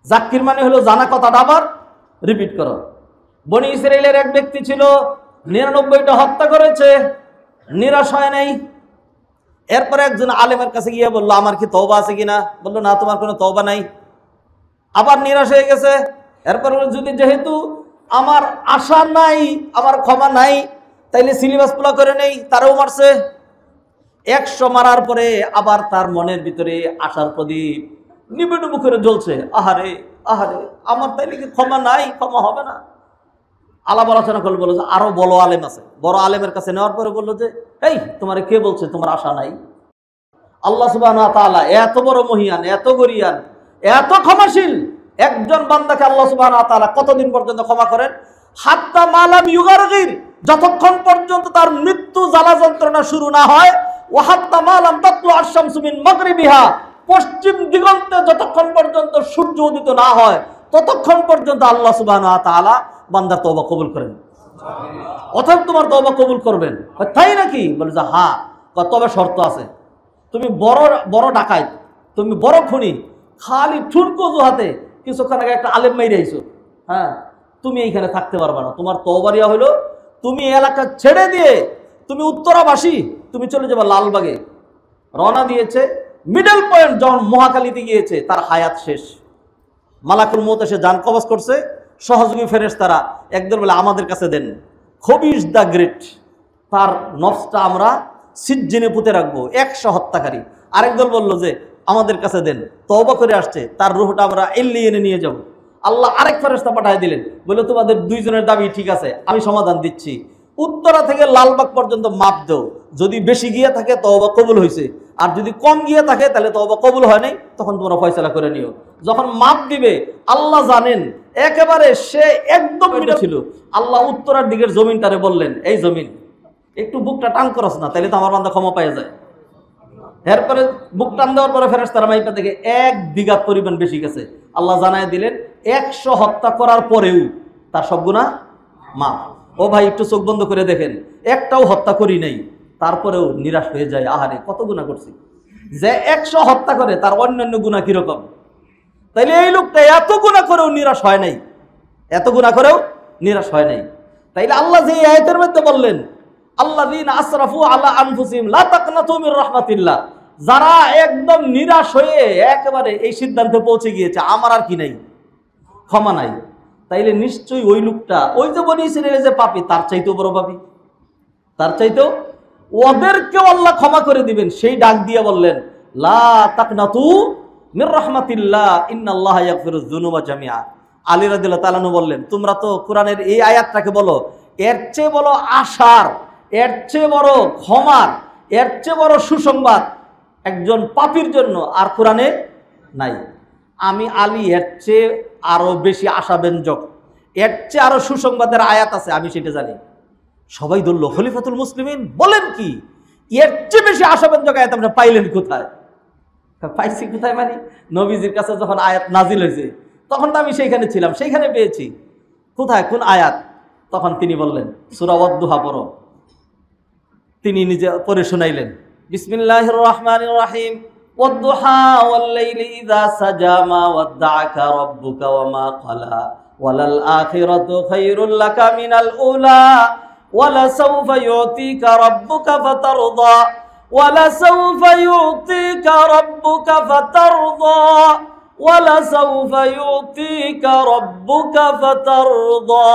জাক্কির মানে হলো জানা কথাটা আবার রিপিট করো। বনি ইসরাইলের এক ব্যক্তি ছিল, 99টা হত্যা করেছে, নিরাশ হয় নাই। এরপরে একজন আলেমের কাছে গিয়ে বললো, আমার কি তওবা আছে কিনা? বললো, না, তোমার কোনো তওবা নাই। আবার নিরাশ হয়ে গেছে। এরপর যদি যেহেতু আমার আশা নাই, আমার ক্ষমা নাই, তাইলে সিলেবাস পুরা করে নেই। তারাও মারছে। 100 মারার পরে আবার তার মনের ভিতরে আশার প্রদীপ নিবে নিবে করে জ্বলছে। আহারে আহারে, আমার তাইলে কি ক্ষমা নাই? ক্ষমা হবে না। আলাপ আলোচনা করলে বললো যে আরো বড় আলেম আছে। বড় আলেমের কাছে নেওয়ার পরে বললো যে, এই, তোমার কে বলছে তোমার আশা নাই? আল্লাহ সুবহানাহু ওয়া তাআলা এত বড় মহিয়ান, এত গরিয়ান, এত ক্ষমাশীল একজন বান্দাকে আল্লাহ সুবহানাহু ওয়া তাআলা কতদিন পর্যন্ত ক্ষমা করেন? হাত্তা মালাম ইউগারগির, যতক্ষণ পর্যন্ত তার মৃত্যু জ্বালা যন্ত্রণা শুরু না হয়। ওয়া হাত্তা মালাম তাতলু আশ-শামসু মিন মাগরিবিহা, পশ্চিম দিগন্তে যতক্ষণ পর্যন্ত সূর্য উদিত না হয় ততক্ষণ পর্যন্ত আল্লাহ সুবহানাহু ওয়া তাআলা বান্দার তওবা কবুল করেন। অথবা তোমার তওবা কবুল করবেন। তাই নাকি? বলে যে হ্যাঁ। তবে শর্ত আছে, তুমি বড় ডাকাত, তুমি বড় খুনি, খালি ঠুনকো অজুহাতে কিছুক্ষণ আগে একটা আলেম মাইরে আইছো, হ্যাঁ, তুমি এইখানে থাকতে পারবে না। তোমার তওবারিয়া হইলো তুমি এলাকা ছেড়ে দিয়ে, তুমি উত্তরাবাসী, তুমি চলে যাবে লালবাগে। রওনা দিয়েছে, মিডল পয়েন্ট যখন মহাকালীতে গিয়েছে, তার হায়াত শেষ। মালাকুল মউত এসে জান কবজ করছে। সহযোগী ফেরেশতারা একদল বলে আমাদের কাছে দেন, খবিস দ্য গ্রেট, তার নফসটা আমরা সিজ্জিনে পুঁতে রাখবো, 100 হত্যাকারী। আরেক দল বললো যে আমাদের কাছে দেন, তওবা করে আসছে, তার রূহটা আমরা ইল্লিয়িনে নিয়ে যাব। আল্লাহ আরেক ফেরেশতা পাঠিয়ে দিলেন, বললো তোমাদের দুইজনের দাবি ঠিক আছে, আমি সমাধান দিচ্ছি। উত্তরা থেকে লালবাগ পর্যন্ত মাপ দাও, যদি বেশি গিয়ে থাকে তওবা কবুল হয়েছে, আর যদি কম গিয়ে থাকে তাহলে তওবা কবুল হয় নাই, তখন তোমরা ফয়সালা করে নিও। যখন মাপ দিবে আল্লাহ জানেন, একেবারে সে একদম মিটা ছিল। আল্লাহ উত্তরার দিকের জমিনটারে বললেন, এই জমিন, একটু বুকটা টান করস না, তাহলে তো আমার বান্দা ক্ষমা পাওয়া যায়। এরপরে বুক টান দেওয়ার পরে ফেরেশতারা মাইপা থেকে 1 বিঘা পরিমাণ বেশি গেছে। আল্লাহ জানায় দিলেন 100 হত্যা করার পরেও তার সব গুনাহ মাফ। ও ভাই, একটু চোখ বন্ধ করে দেখেন, একটাও হত্যা করি নাই, তারপরেও নিরাশ হয়ে যায়। আহারে, কত গুনাহ করছি। যে 100 হত্যা করে তার অন্যান্য গুনাহ কিরকম? তাইলে এই লোকটা এত গুনাহ করেও নিরাশ হয় নাই, এত গুনাহ করেও নিরাশ হয় নাই। তাইলে আল্লাহ যে আয়াতের মধ্যে বললেন, আল্লাযীনা আসরাফু আলা আনফুসিহিম লা তাকনাতু মির রাহমাতিল্লাহ, যারা একদম নিরাশ হয়ে একেবারে এই সিদ্ধান্তে পৌঁছে গিয়েছে আমার আর কি নাই, ক্ষমা নাই, তাইলে নিশ্চয়ই ওই লোকটা, ওই যে বনি ইসরাইলের যে পাপী, তার চাইতেও বড় পাপী, তার চাইতেও। ওদেরকেও আল্লাহ ক্ষমা করে দিবেন। সেই ডাক দিয়ে বললেন, লা তাকনাতু মির রাহমাতিল্লাহ ইন্নাল্লাহা ইয়াগফিরুয যুনুবা জামিআ। আলী রাদিয়াল্লাহু তাআলা আনহু বললেন, তোমরা তো কোরআনের এই আয়াতটাকে বলো, এর চেয়ে বড় আশার, এর চেয়ে বড় ক্ষমার, এর চেয়ে বড় সুসংবাদ একজন পাপীর জন্য আর কোরআনে নাই। আমি আলী এর চেয়ে আরো বেশি আশাব্যঞ্জক, এর চেয়ে আরো সুসংবাদের আয়াত আছে, আমি সেটা জানি। সবাই বলল, খলিফাতুল মুসলিমিন বলেন কি, এর চেয়ে বেশি আশাব্যঞ্জক আয়াত আপনি পাইলেন কোথায়? পাইছি কোথায় মানে, নবীজির কাছে যখন আয়াত নাজিল হয়েছে তখন তো আমি সেইখানে ছিলাম, সেইখানে পেয়েছি। কোথায়, কোন আয়াত? তখন তিনি বললেন, সূরা ওয়াদ-দুহা পড়ো। তিনি নিজে পড়ে শোনাইলেন, বিসমিল্লাহির রহমানির রহিম, ওয়াদ-দুহা ওয়াল-লাইলি ইযা সাজা মা ওয়াদ্দাআকা রাব্বুকা ওয়া মা ক্বালা ওয়ালাল আখিরাতু খায়রুল লাকা মিনাল উলা ওয়ালাসাউফা ইউতিকা রাব্বুকা ফাতারদা ওয়ালাসাউফা ইউতিকা রাব্বুকা ফাতারদা ওয়ালাসাউফা ইউতিকা রাব্বুকা ফাতারদা।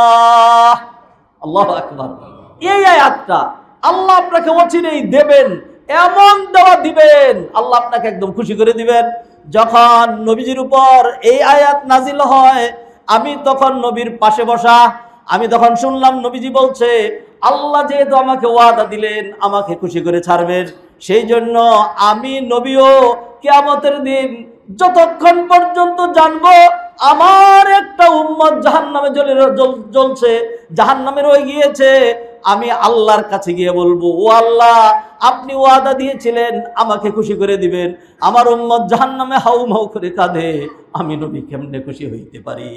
আল্লাহু আকবার। এই আয়াতটা আল্লাহ আপনাকে অচিরেই দেবেন, এমন দেওয়া দিবেন, আল্লাহ আপনাকে একদম খুশি করে দিবেন। যখন নবীজির উপর এই আয়াত নাজিল হয়, আমি তখন নবীর পাশে বসা, আমি তখন শুনলাম নবীজি বলছে, আল্লাহ যেহেতু আমাকে ওয়াদা দিলেন আমাকে খুশি করে ছাড়বেন, সেই জন্য আমি নবীও কিয়ামতের দিন যতক্ষণ পর্যন্ত জানবো আমার একটা উম্মত জাহান্নামে জ্বলছে, জাহান্নামে রয়ে গিয়েছে, আমি আল্লাহর কাছে গিয়ে বলবো, ও আল্লাহ, আপনি ওয়াদা দিয়েছিলেন আমাকে খুশি করে দিবেন, আমার উম্মত জাহান্নামে হাউমাউ করে কাঁদে, আমি নবী কেমনে খুশি হইতে পারি?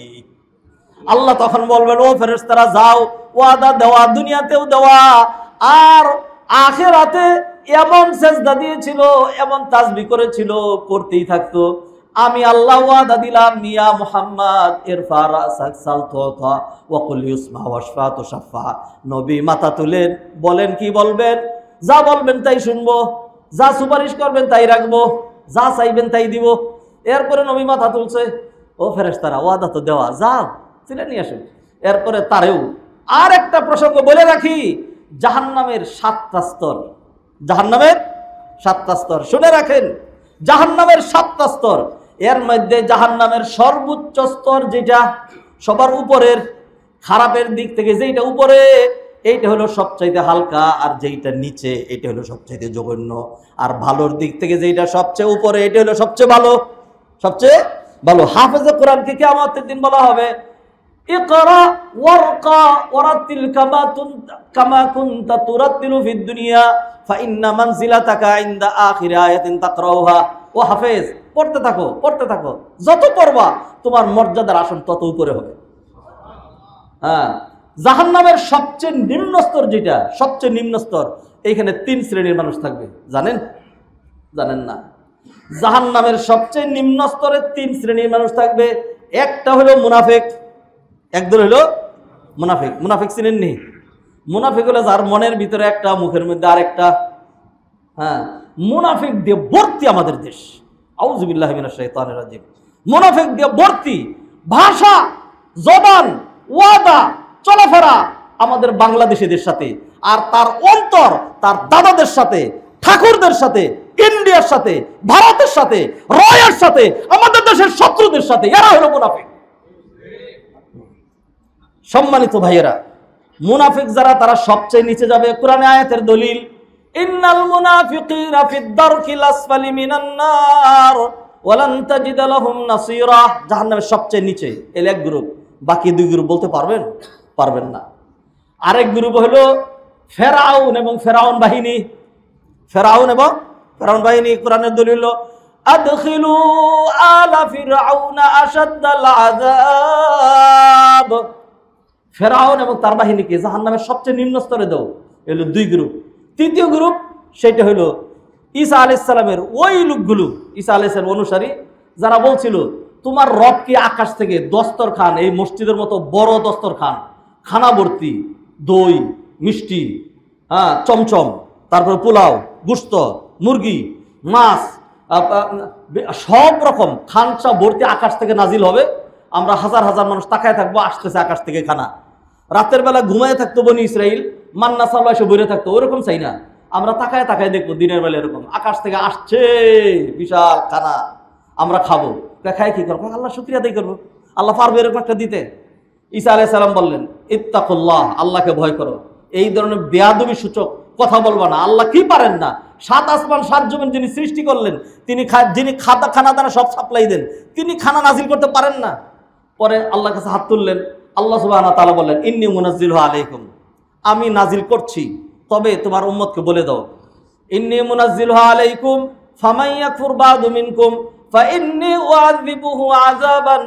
আল্লাহ তখন বলবেন, ও ফেরেশতারা যাও, ওয়াদা দেওয়া দুনিয়াতেও দেওয়া আর আখিরাতে এমন সেজদা দিয়েছিল, এমন তাসবিহ করেছিল, করতেই থাকতো। আমি আল্লাহ ওয়াদা দিলাম, মিয়া মুহাম্মদ ইরফা রাসাক সালতুতা ওয়া কুল ইউসমা ওয়াশফা তুশাফা। নবী মাথা তুলেন, বলেন কি বলবেন, যা বলবেন তাই শুনবো, যা সুপারিশ করবেন তাই রাখবো, যা চাইবেন তাই দিব। এরপরে নবী মাথা তুলছে, ও ফেরেশতারা, ওয়াদা তো দেওয়া, যাও ছেলে নিয়ে আসেন। এরপরে তারেও আর একটা প্রসঙ্গ বলে রাখি, জাহান্নামের 7টা স্তর, জাহান্নামের 7টা স্তর, শুনে রাখেন, জাহান্নামের 7টা স্তর। এর মধ্যে জাহান্নামের সর্বোচ্চ স্তর যেটা সবার উপরের, খারাপের দিক থেকে যেটা উপরে, এইটা হলো সবচাইতে হালকা, আর যেইটা নিচে এটা হলো সবচাইতে জঘন্য। আর ভালোর দিক থেকে যেটা সবচেয়ে উপরে, এটা হলো সবচেয়ে ভালো, সবচেয়ে ভালো। হাফেজে কোরআনকে কিয়ামতের দিন বলা হবে, ইকরা ওয়ারকা ওয়ারাতিল কামা কুনতা তুরাতিলু ফিদ দুনিয়া ফাইন্না মানজিলাতাকা ইনদা আখির আয়াতিন তাকরাউহা। ও হাফেজ, পড়তে থাকো, পড়তে থাকো, যত পড়বা তোমার মর্যাদার আসন তত উপরে হবে। হ্যাঁ, জাহান্নামের সবচেয়ে নিম্ন স্তর যেটা, সবচেয়ে নিম্ন স্তর, এইখানে 3 শ্রেণীর মানুষ থাকবে, জানেন? জানেন না? জাহান্নামের সবচেয়ে নিম্ন স্তরে 3 শ্রেণীর মানুষ থাকবে। একটা হলো মুনাফিক, একদল হলো মুনাফিক। মুনাফিক চিনেন নি? মুনাফিক হলো যার মনের ভিতরে একটা, মুখের মধ্যে আরেকটা। হ্যাঁ, মুনাফিক দিয়ে ভর্তি আমাদের দেশ। আউযু বিল্লাহি মিনাশ শাইতানির রাজিম। মুনাফিক দিয়ে ভর্তি, ভাষা, জবান, ওয়াদা, চলাফেরা আমাদের বাংলাদেশিদের সাথে, আর তার অন্তর তার দাদাদের সাথে, ঠাকুরদের সাথে, ইন্ডিয়ার সাথে, ভারতের সাথে, রয়ের সাথে, আমাদের দেশের শত্রুদের সাথে। এরা হলো মুনাফিক। সম্মানিত ভাইয়েরা, মুনাফিক যারা, তারা সবচেয়ে নিচে যাবে। কোরআনে আয়াতের দলিল, ইন্নাল মুনাফিকিনা ফিদ দারকিল আসফালি মিনান নার ওয়া লান তাজিদা লাহুম নাসীরা। জাহান্নামের সবচেয়ে নিচে এর এক গ্রুপ। বাকি 2 গ্রুপ বলতে পারবেন? পারবেন না। আরেক গ্রুপ হলো ফেরাউন এবং ফেরাউন বাহিনী। ফেরাউন এবং ফেরাউন বাহিনী, কোরআনের দলিল, আদখিলু আলা ফিরআউনা আশাদ্দাল আযাব। ফেরাউন এবং তার বাহিনীকে জাহান্নামের সবচেয়ে নিম্ন স্তরে দাও। এগুলো 2 গ্রুপ। তৃতীয় গ্রুপ, সেটা হলো ঈসা আলাইহিস সালামের ওই লোকগুলো, ঈসা আলাইহিস সালাম অনুসারী, যারা বলছিল তোমার রব কি আকাশ থেকে দস্তরখান, এই মসজিদের মতো বড় দস্তরখান, খানা ভর্তি, দই, মিষ্টি, হ্যাঁ, চমচম, তারপরে পোলাও, গোশত, মুরগি, মাছ, সব রকম খানসা ভর্তি আকাশ থেকে নাজিল হবে, আমরা হাজার হাজার মানুষ তাকায় থাকবো, আসতেছে আকাশ থেকে খানা। রাতের বেলা ঘুমায় থাকতো বনি ইসরাইল, মান্না সাল্লা এসে বইরে থাকতো, ওরকম চাই না, আমরা তাকায় তাকায় দেখবো দিনের বেলা এরকম আকাশ থেকে আসছে বিশাল খানা, আমরা খাবো। খাই কি করবো? আল্লাহ শুকরিয়া আদায় করবো, আল্লাহ পারবে এরকম একটা দিতে। ঈসা আলাইহিস সালাম বললেন, ইত্তাকুল্লাহ, আল্লাহকে ভয় করো, এই ধরনের বেয়াদবি সূচক কথা বলবা না। আল্লাহ কি পারেন না? 7 আসমান 7 জমিন যিনি সৃষ্টি করলেন, যিনি খানা দানা সব সাপ্লাই দেন, তিনি খানা নাজিল করতে পারেন না? পরে আল্লাহর কাছে হাত তুললেন। আল্লাহ সুবহানাহু ওয়া তাআলা বললেন, ইন্নী মুনাজ্জিলহু আলাইকুম, আমি নাজিল করছি, তবে তোমার উম্মতকে বলে দাও, ইন্নী মুনাজ্জিলহু আলাইকুম ফামান ইয়াকফুর বা'দু মিনকুম ফাইন্নী উআযিবুহু আযাবান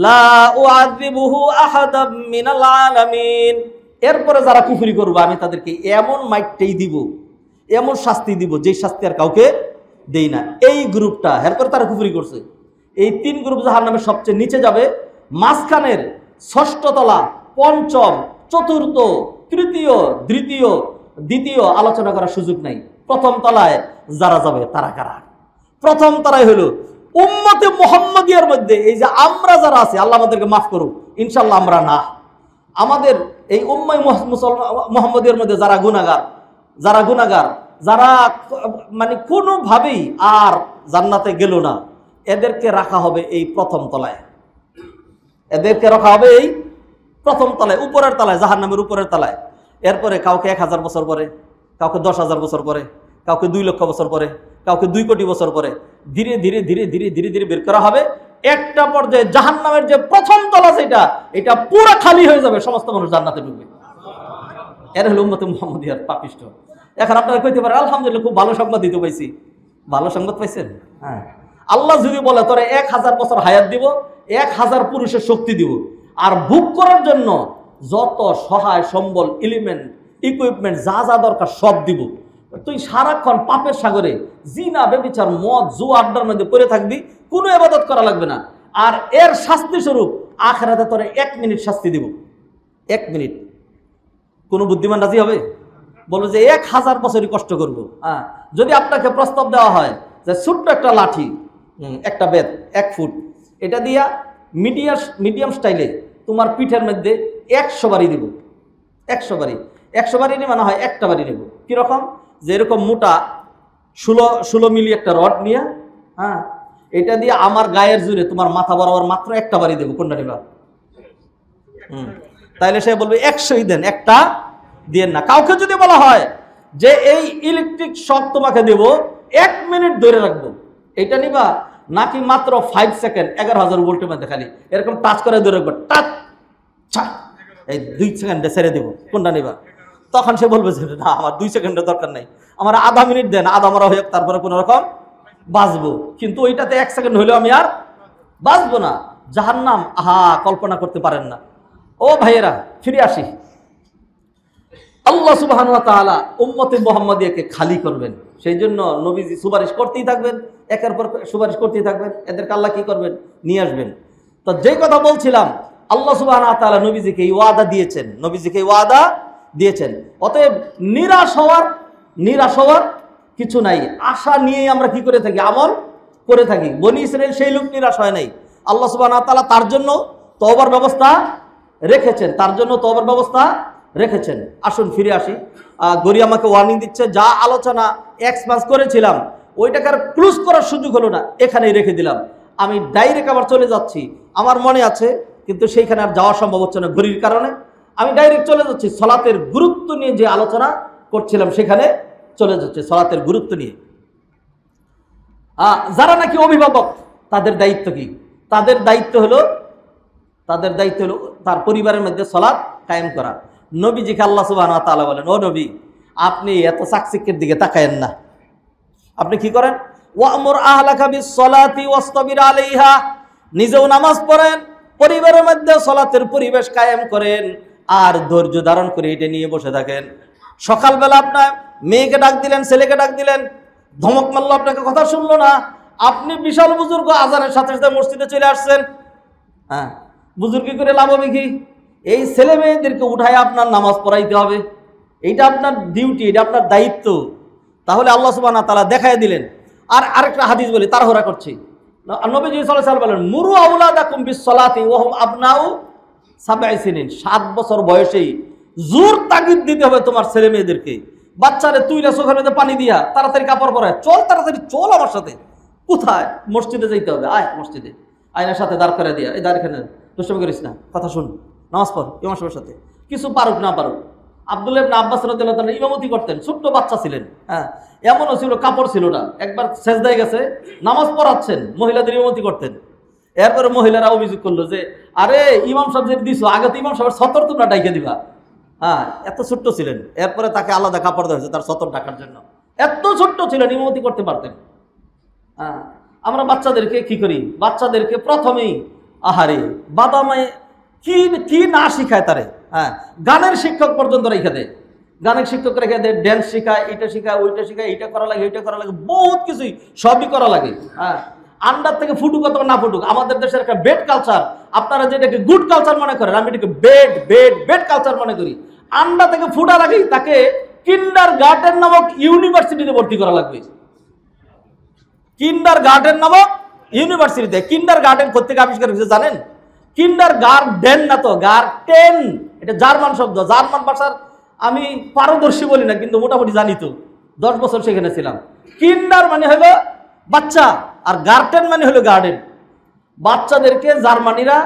লা উআযিবুহু আহাদাম মিনাল আলামিন। এরপরে যারা কুফরি করবে, আমি তাদেরকে এমন মাইটটাই দিব, এমন শাস্তি দিব, যে শাস্তি আর কাউকে দেই না। এই গ্রুপটা, এরপরে তারা কুফরি করছে। এই 3 গ্রুপ জাহান্নামের সবচেয়ে নিচে যাবে। মাঝখানের 6ষ্ঠ তলা, 5ম, 4র্থ, 3য়, দ্বিতীয় আলোচনা করার সুযোগ নাই। 1ম তলায় যারা যাবে তারা কারা? 1ম তলায় হলো উম্মতে মুহাম্মাদিয়ার মধ্যে, এই যে আমরা যারা আছি, আল্লাহ আমাদেরকে মাফ করুক, ইনশাআল্লাহ আমরা না, আমাদের এই উম্মায় মুহাম্মাদিয়ার মধ্যে যারা গুনাহগার, যারা মানে কোনোভাবেই আর জান্নাতে গেল না, এদেরকে রাখা হবে এই 1ম তলায়। এদেরকে রাখা হবে এই 1ম তলায়, উপরের তলায়, জাহান্নামের উপরের তলায়। এরপরে কাউকে 1000 বছর পরে, কাউকে 10,000 বছর পরে, কাউকে 2 লক্ষ বছর পরে, কাউকে 2 কোটি বছর পরে ধীরে ধীরে ধীরে ধীরে ধীরে ধীরে বের করা হবে। একটা পর্যায়ে জাহান্নামের যে 1ম তলা, এটা পুরো খালি হয়ে যাবে, সমস্ত মানুষ জান্নাতে ঢুকবে। এর হলো উম্মতে মুহাম্মাদিয়ার পাপিষ্ঠ। এখন আপনারা কইতে পারেন, আলহামদুলিল্লাহ, খুব ভালো সংবাদ দিতে পাইছি। ভালো সংবাদ পাইছেন? হ্যাঁ, আল্লাহ যদি বলে তোরে 1000 বছর হায়াত দিব, 1000 পুরুষের শক্তি দিব, আর ভোগ করার জন্য যত সহায় সম্বল, এলিমেন্ট, ইকুইপমেন্ট যা যা দরকার সব দিব, তুই সারাক্ষণ পাপের সাগরে জিনা বেবিচার মদ জুয়া আড্ডার মধ্যে পড়ে থাকবি, কোনো ইবাদত করা লাগবে না। আর এর শাস্তি স্বরূপ আখিরাতে তোরে 1 মিনিট শাস্তি দিব। 1 মিনিট। কোনো বুদ্ধিমান রাজি হবে? বলবো যে 1000 বছরই কষ্ট করবো। হ্যাঁ, যদি আপনাকে প্রস্তাব দেওয়া হয় যে ছোট্ট একটা লাঠি, একটা বেত 1 ফুট, এটা দিয়া মিডিয়াম স্টাইলে তোমার পিঠের মধ্যে 100 বাড়ি দিব। 100 বাড়ি, 100 বাড়ি নিয়ে মানে হয় একটা বাড়ি নেব। কীরকম? যে এরকম মোটা 16 মিলি একটা রড নিয়ে, হ্যাঁ, এটা দিয়ে আমার গায়ের জুড়ে তোমার মাথা বরাবর মাত্র একটা বাড়ি দেবো। কোনটা নিবা? তাইলে সে বলবে 100ই দেন, একটা দিয়েন না। কাউকে যদি বলা হয় যে এই ইলেকট্রিক শক তোমাকে দেব, 1 মিনিট ধরে রাখবো, এইটা নিবা নাকি মাত্র 5 সেকেন্ড 11,000 ভোল্টের মধ্যে খালি এরকম টাচ করে ধরে রাখবো, টাচ এই 2 সেকেন্ডে ছেড়ে দেবো, কোনটা নিবা? তখন সে বলবে যে না, আমার 2 সেকেন্ডের দরকার নাই, আমার আধা মিনিট দেন, আধা মারা হয়ে তারপরে কোনো রকম বাঁচবো। কিন্তু ওইটাতে 1 সেকেন্ড হইলেও আমি আর বাঁচবো না। জাহান্নাম, আহা, কল্পনা করতে পারেন না। ও ভাইয়েরা, ফিরে আসি। আল্লাহ সুবহানাহু ওয়া তাআলা উম্মতে মুহাম্মাদিয়াকে খালি করবেন, সেই জন্য নবীজি সুপারিশ করতেই থাকবেন, একের পর সুপারিশ করতেই থাকবেন। এদেরকে আল্লাহ কি করবেন? নিয়ে আসবেন। তো যেই কথা বলছিলাম, আল্লাহ সুবহানাহু ওয়া তাআলা নবীজিকে এই ওয়াদা দিয়েছেন, নবীজিকে এই ওয়াদা দিয়েছেন। অতএব নিরাশ হওয়ার কিছু নাই। আশা নিয়েই আমরা কি করে থাকি? আমল করে থাকি। বনি ইসরাইল সেই লোক নিরাশ হয় নাই। আল্লাহ সুবহানাহু ওয়া তাআলা তার জন্য তওবার ব্যবস্থা রেখেছেন। আসুন ফিরে আসি। গরি আমাকে ওয়ার্নিং দিচ্ছে, যা আলোচনা এক্সপান্স করেছিলাম ওইটাকে আর ক্লোজ করার সুযোগ হলো না, এখানেই রেখে দিলাম। আমি ডাইরেক্ট আবার চলে যাচ্ছি, আমার মনে আছে, কিন্তু সেইখানে আর যাওয়া সম্ভব হচ্ছে না ঘড়ির কারণে। আমি ডাইরেক্ট চলে যাচ্ছি সালাতের গুরুত্ব নিয়ে, যে আলোচনা করছিলাম সেখানে চলে যাচ্ছে, সালাতের গুরুত্ব নিয়ে। যারা নাকি অভিভাবক, তাদের দায়িত্ব কি? তাদের দায়িত্ব হলো তার পরিবারের মধ্যে সালাত কায়েম করা। নবীজিকে আল্লাহ সুবহানাহু ওয়া তাআলা বলেন, ও নবী, আপনি এত চাকচিক্যের দিকে তাকায়েন না। আপনি কি করেন? ওয়া'মুর আহলাকা বিস-সালাতি ওয়াসতাবির আলাইহা, নিজেও নামাজ পড়েন, পরিবারের মধ্যে সালাতের পরিবেশ কায়েম করেন, আর ধৈর্য ধারণ করে এটা নিয়ে বসে থাকেন। সকালবেলা আপনার মেয়েকে ডাক দিলেন, ছেলেকে ডাক দিলেন, ধমক মারলো, আপনাকে কথা শুনলো না, আপনি বিশাল বুজুর্গ, আজানের সাথে সাথে মসজিদে চলে আসছেন। হ্যাঁ, বুজুর্গি করে লাভ হবে কি? এই ছেলে মেয়েদেরকে উঠায় আপনার নামাজ পড়াইতে হবে, এইটা আপনার ডিউটি, এটা আপনার দায়িত্ব। তাহলে আল্লাহ সুবহানাহু ওয়া তাআলা দেখায় দিলেন। আর আরেকটা হাদিস বলি, তাড়াহুড়া করছি। নবীজি সাল্লাল্লাহু আলাইহি ওয়াসাল্লাম বলেন, মুরু আওলাদাকুম বিস-সালাতি ওয়া হুম আবনাউ 7 সিনিন, 7 বছর বয়সেই জোর তাগিদ দিতে হবে তোমার ছেলে মেয়েদেরকে। বাচ্চারে তুইলা চোখের মধ্যে পানি দিয়া তাড়াতাড়ি কাপড় পরায়, চল তাড়াতাড়ি চল আমার সাথে। কোথায়? মসজিদে যাইতে হবে, আয় মসজিদে। আয়নার সাথে দাঁড় করে দিয়া, এই দাঁড় এখানে, দুষ্টামি করিস না, কথা শুন, নামাজ পড় ইমাম সাহেবের সাথে, কিছু পারুক না পারুক। আব্দুল্লাহ ইবনে আব্বাস রাদিয়াল্লাহু তাআলা ইমামতি করতেন, ছোট্ট বাচ্চা ছিলেন। হ্যাঁ, এমনও ছিল কাপড় ছিল না, একবার সেজদায় গেছে, নামাজ পড়াচ্ছেন, মহিলাদের ইমামতি করতেন। এরপরে মহিলারা অভিযোগ করলো যে, আরে ইমাম সাহেব যে দিছো, আগে তো ইমাম সাহেবের সতর তোমরা ডাইকে দিবা। হ্যাঁ, এত ছোট্ট ছিলেন, এরপরে তাকে আলাদা কাপড় দেওয়া হয়েছে তার সতর ঢাকার জন্য। এত ছোট্ট ছিলেন, ইমামতি করতে পারতেন। হ্যাঁ, আমরা বাচ্চাদেরকে কি করি? বাচ্চাদেরকে প্রথমেই আহারে বাদামে কি না শিখায় তারে। হ্যাঁ, গানের শিক্ষক পর্যন্ত রেখে দেয়, গানের শিক্ষক রেখে দেয়, ড্যান্স শিখায়, এটা শিখায়, ওইটা শিখায়, এইটা করা লাগে, ওইটা করা লাগে, বহুত কিছুই, সবই করা লাগে। হ্যাঁ, আন্ডার থেকে ফুটুক অথবা না ফুটুক, আমাদের দেশের একটা বেড কালচার, আপনারা যেটাকে গুড কালচার মনে করেন, আমি এটাকে বেড কালচার মনে করি। আন্ডা থেকে ফুটার আগেই তাকে কিন্ডারগার্টেন নামক ইউনিভার্সিটিতে ভর্তি করা লাগবে। কিন্ডারগার্টেন নামক ইউনিভার্সিটিতে। কিন্ডারগার্টেন কোত্থেকে আবিষ্কার হয়েছে জানেন? কিন্ডারগার্টেন না তো, গার্টেন, এটা জার্মান শব্দ। জার্মান ভাষার আমি পারদর্শী বলি না, কিন্তু মোটামুটি জানি তো, 10 বছর সেখানে ছিলাম। কিন্ডার মানে হলো বাচ্চা, আর গার্টেন মানে হলো গার্ডেন। বাচ্চাদেরকে জার্মানিরা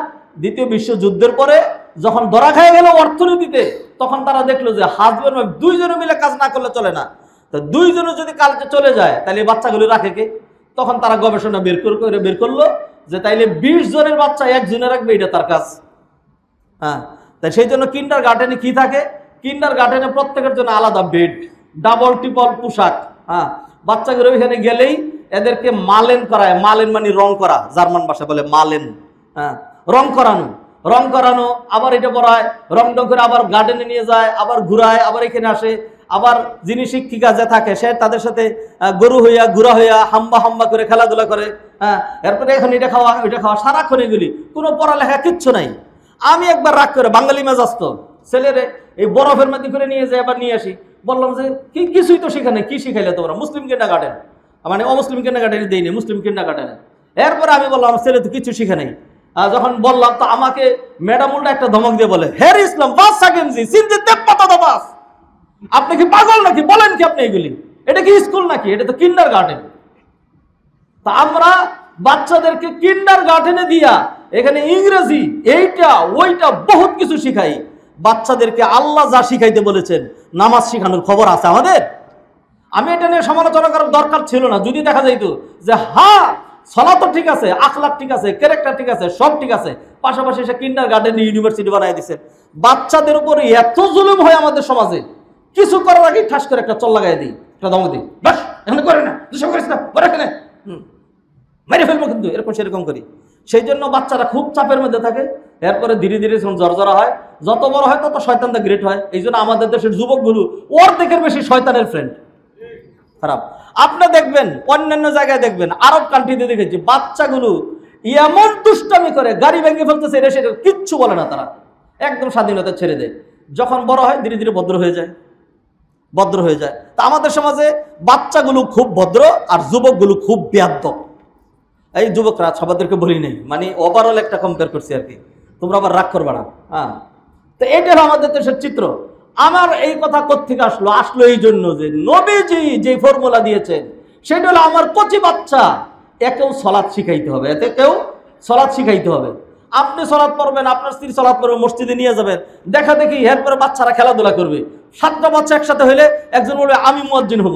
দ্বিতীয় বিশ্বযুদ্ধের পরে যখন ধরা খেয়ে গেল অর্থনীতিতে, তখন তারা দেখলো যে হাজব্যান্ড ওয়াইফ দুইজনে মিলে কাজ না করলে চলে না। তো দুইজনে যদি কাজে চলে যায়, তাহলে বাচ্চাগুলো রাখে কে? তখন তারা গবেষণা বের করলো যে তাইলে 20 জনের বাচ্চা একজনে রাখবে, এটা তার কাজ। হ্যাঁ, তাই সেই জন্য কিন্ডারগার্টেনে কি থাকে? কিন্ডারগার্টেনে প্রত্যেকের জন্য আলাদা বেড, ডাবল টিপল পোশাক। হ্যাঁ, বাচ্চাগুলো ওইখানে গেলেই এদেরকে মালেন করায়। মালেন মানে রং করা, জার্মান ভাষা বলে মালেন। হ্যাঁ, রং করানো, আবার এটা পড়ায়, রং করে আবার গার্ডেনে নিয়ে যায়, আবার ঘুরায়, আবার এখানে আসে, আবার যিনি শিক্ষিকা যে থাকে সে তাদের সাথে গরু হইয়া ঘুরা হইয়া হাম্বা হাম্বা করে খেলাধুলা করে, হ্যাঁ, এরপরে এখন এটা খাওয়া ওইটা খাওয়া, সারাক্ষণ এগুলি, কোনো পড়ালেখা কিচ্ছু নাই। আমি একবার রাগ করে, বাঙালি মেজাজ তো, ছেলেরে এই বরফের মধ্যে করে নিয়ে যাই, এবার নিয়ে আসি, বললাম যে কিছুই তো শিখা নেই, কি শিখাইলে তোমরা? মুসলিম কিন্ডার গার্ডেন, মানে অমুসলিম কিন্ডার গার্ডেনে দিইনি, মুসলিম কিন্ডার গার্ডেনে। এরপরে আমি বললাম আমার ছেলে তো কিছু শিখে নেই। যখন বললাম তো আমাকে ম্যাডাম উল্টা একটা ধমক দিয়ে বলে, হের ইসলাম বাস সাকেনজি সিনজে তেপ্পাতা দাবাস, আপনি কি পাগল নাকি? বলেন কি আপনি এগুলি? এটা কি স্কুল নাকি? এটা তো কিন্ডার গার্ডেন। তা আমরা বাচ্চাদেরকে কিন্ডার গার্ডেনে দিয়া এখানে ইংরেজি এইটা ওইটা বহুত কিছু শিখাই। বাচ্চাদেরকে আল্লাহ যা শিখাইতে বলেছেন, নামাজ শিখানোর খবর আছে আমাদের? আমি এটা নিয়ে সমালোচনা করার দরকার ছিল না, যদি দেখা যাইত যে হ্যাঁ সালাত ঠিক আছে, আখলাক ঠিক আছে, ক্যারেক্টার ঠিক আছে, সব ঠিক আছে, পাশাপাশি সে কিন্ডার গার্ডেন ইউনিভার্সিটি বানাই দিছে। বাচ্চাদের উপরে এত জুলুম হয় আমাদের সমাজে, কিছু করার আগে ঠাস করে একটা চল লাগাই দিই, একটা দমক দিই, বাস এখানে করে না, দুসব করিস না, বড় এখানে মেরে ফেলবো কিন্তু, এরকম সেরকম করি। সেই জন্য বাচ্চারা খুব চাপের মধ্যে থাকে। এরপরে ধীরে ধীরে জর্জরা হয়, যত বড় হয় তত শয়তানটা গ্রেট হয়। এই জন্য আমাদের দেশের যুবকগুলো অর্ধেকের বেশি শয়তানের ফ্রেন্ড, খারাপ। আপনি দেখবেন অন্যান্য জায়গায় দেখবেন, আরব কান্ট্রিতে দেখেছি বাচ্চাগুলো এমন দুষ্টামি করে, গাড়ি ভেঙে ফেলতেছে, এটা সেটা কিচ্ছু বলে না, তারা একদম স্বাধীনতা ছেড়ে দেয়। যখন বড় হয় ধীরে ধীরে ভদ্র হয়ে যায়, ভদ্র হয়ে যায়। তা আমাদের সমাজে বাচ্চাগুলো খুব ভদ্র আর যুবকগুলো খুব বেয়াদ্দপ। এই যুবকরা সবাদেরকে বলি নেই, মানে ওভারঅল একটা কম্পেয়ার করছি আর কি, তোমরা আবার রাগ করবে না। হ্যাঁ, তো এটা হলো আমাদের দেশের চিত্র। আমার এই কথা কোত্থেকে আসলো? আসলো এই জন্য যে নবীজি যে ফর্মুলা দিয়েছেন সেটা হলো আমার কচি বাচ্চা একেও সলাৎ শিখাইতে হবে, এতে কেউ সলাৎ শিখাইতে হবে। আপনি সলাৎ পড়বেন, আপনার স্ত্রী সলাৎ পড়বে, মসজিদে নিয়ে যাবেন, দেখা দেখি এরপরে বাচ্চারা খেলাধুলা করবে। 7টা বাচ্চা একসাথে হইলে একজন বলবে আমি মুয়াজ্জিন হব,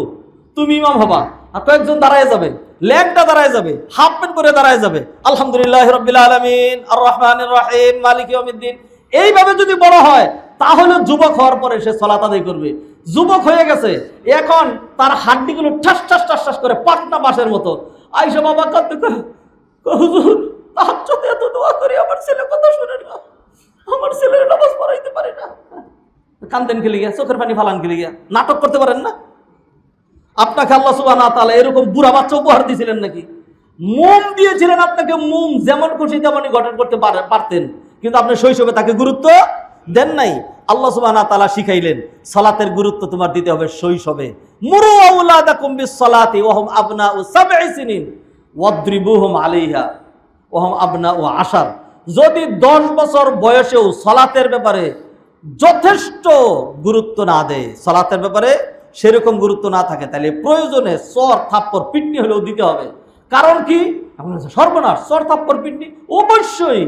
তুমি ইমাম হবা, আর কয়েকজন দাঁড়ায় যাবে, ল্যাংটা দাঁড়ায় যাবে, হাফ প্যান্ট করে দাঁড়ায় যাবে, আলহামদুলিল্লাহ রাব্বিল আলামিন আর রহমানির রহিম মালিক ইয়াউমিদ্দিন। এইভাবে যদি বড় হয় তাহলে যুবক হওয়ার পরে সে সালাত আদায় করবে। যুবক হয়ে গেছে, এখন তার হাড্ডিগুলো ঠাস ঠাস ঠাস ঠাস করে পাটনা বাঁশের মতো। আইসা বাবা কাঁদতে কয়, হুজুর তাহাজ্জুদে এত দোয়া করি, আমার ছেলে কথা শুনে না, আমার ছেলের নামাজ পড়াইতে পারে না। কান্দেন খেলে গিয়া, চোখের পানি ফালান খেলে গিয়া, নাটক করতে পারেন না? আপনাকে আল্লাহ সুবহানাহু ওয়া তাআলা এরকম বুড়া বাচ্চা উপহার দিয়েছিলেন নাকি? মোম দিয়েছিলেন আপনাকে, মোম যেমন খুশি তেমনই গঠন করতে পারতেন, কিন্তু আপনি শৈশবে তাকে গুরুত্ব দেন নাই। আল্লাহ সুবহানাহু ওয়া তাআলা শিখাইলেন সালাতের গুরুত্ব তোমার দিতে হবে শৈশবে। মুরু আওলাদাকুম বিস-সালাতি ওয়া হুম আবনাউ 7 সিনিন ওয়াদরিবুহুম আলাইহা ওয়া হুম আবনাউ 10। যদি 10 বছর বয়সেও সালাতের ব্যাপারে যথেষ্ট গুরুত্ব না দেয়, সালাতের ব্যাপারে সেরকম গুরুত্ব না থাকে, তাহলে প্রয়োজনে সর থাপ্পড় পিটনি হলেও দিতে হবে। কারণ কি? সর্বনাশ, সর থাপ্পড় পিটনি, অবশ্যই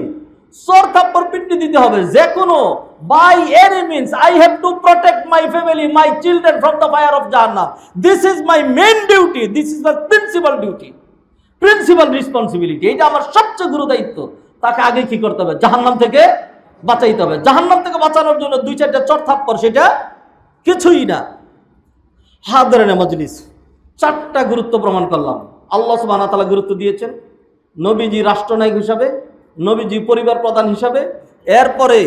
সর থাপ্পড় পিটনি দিতে হবে। যে কোনো by any means I have to protect my family, my children from the fire of জাহান্নাম। This is my main duty, this is the principal duty, principal responsibility. এটা আমার সবচেয়ে গুরু দায়িত্ব। তাকে আগে কি করতে হবে? জাহান্নাম থেকে বাঁচাইতে হবে। জাহান্নাম থেকে বাঁচানোর জন্য 2-4টা চর থাপ্পড় সেটা কিছুই না। হাদরানে মজলিস, 4টা গুরুত্ব প্রমাণ করলাম। আল্লাহ সুবহানাহু ওয়া তাআলা গুরুত্ব দিয়েছেন, নবীজি রাষ্ট্রনায়ক হিসাবে, নবীজি পরিবার প্রধান হিসাবে, এরপরে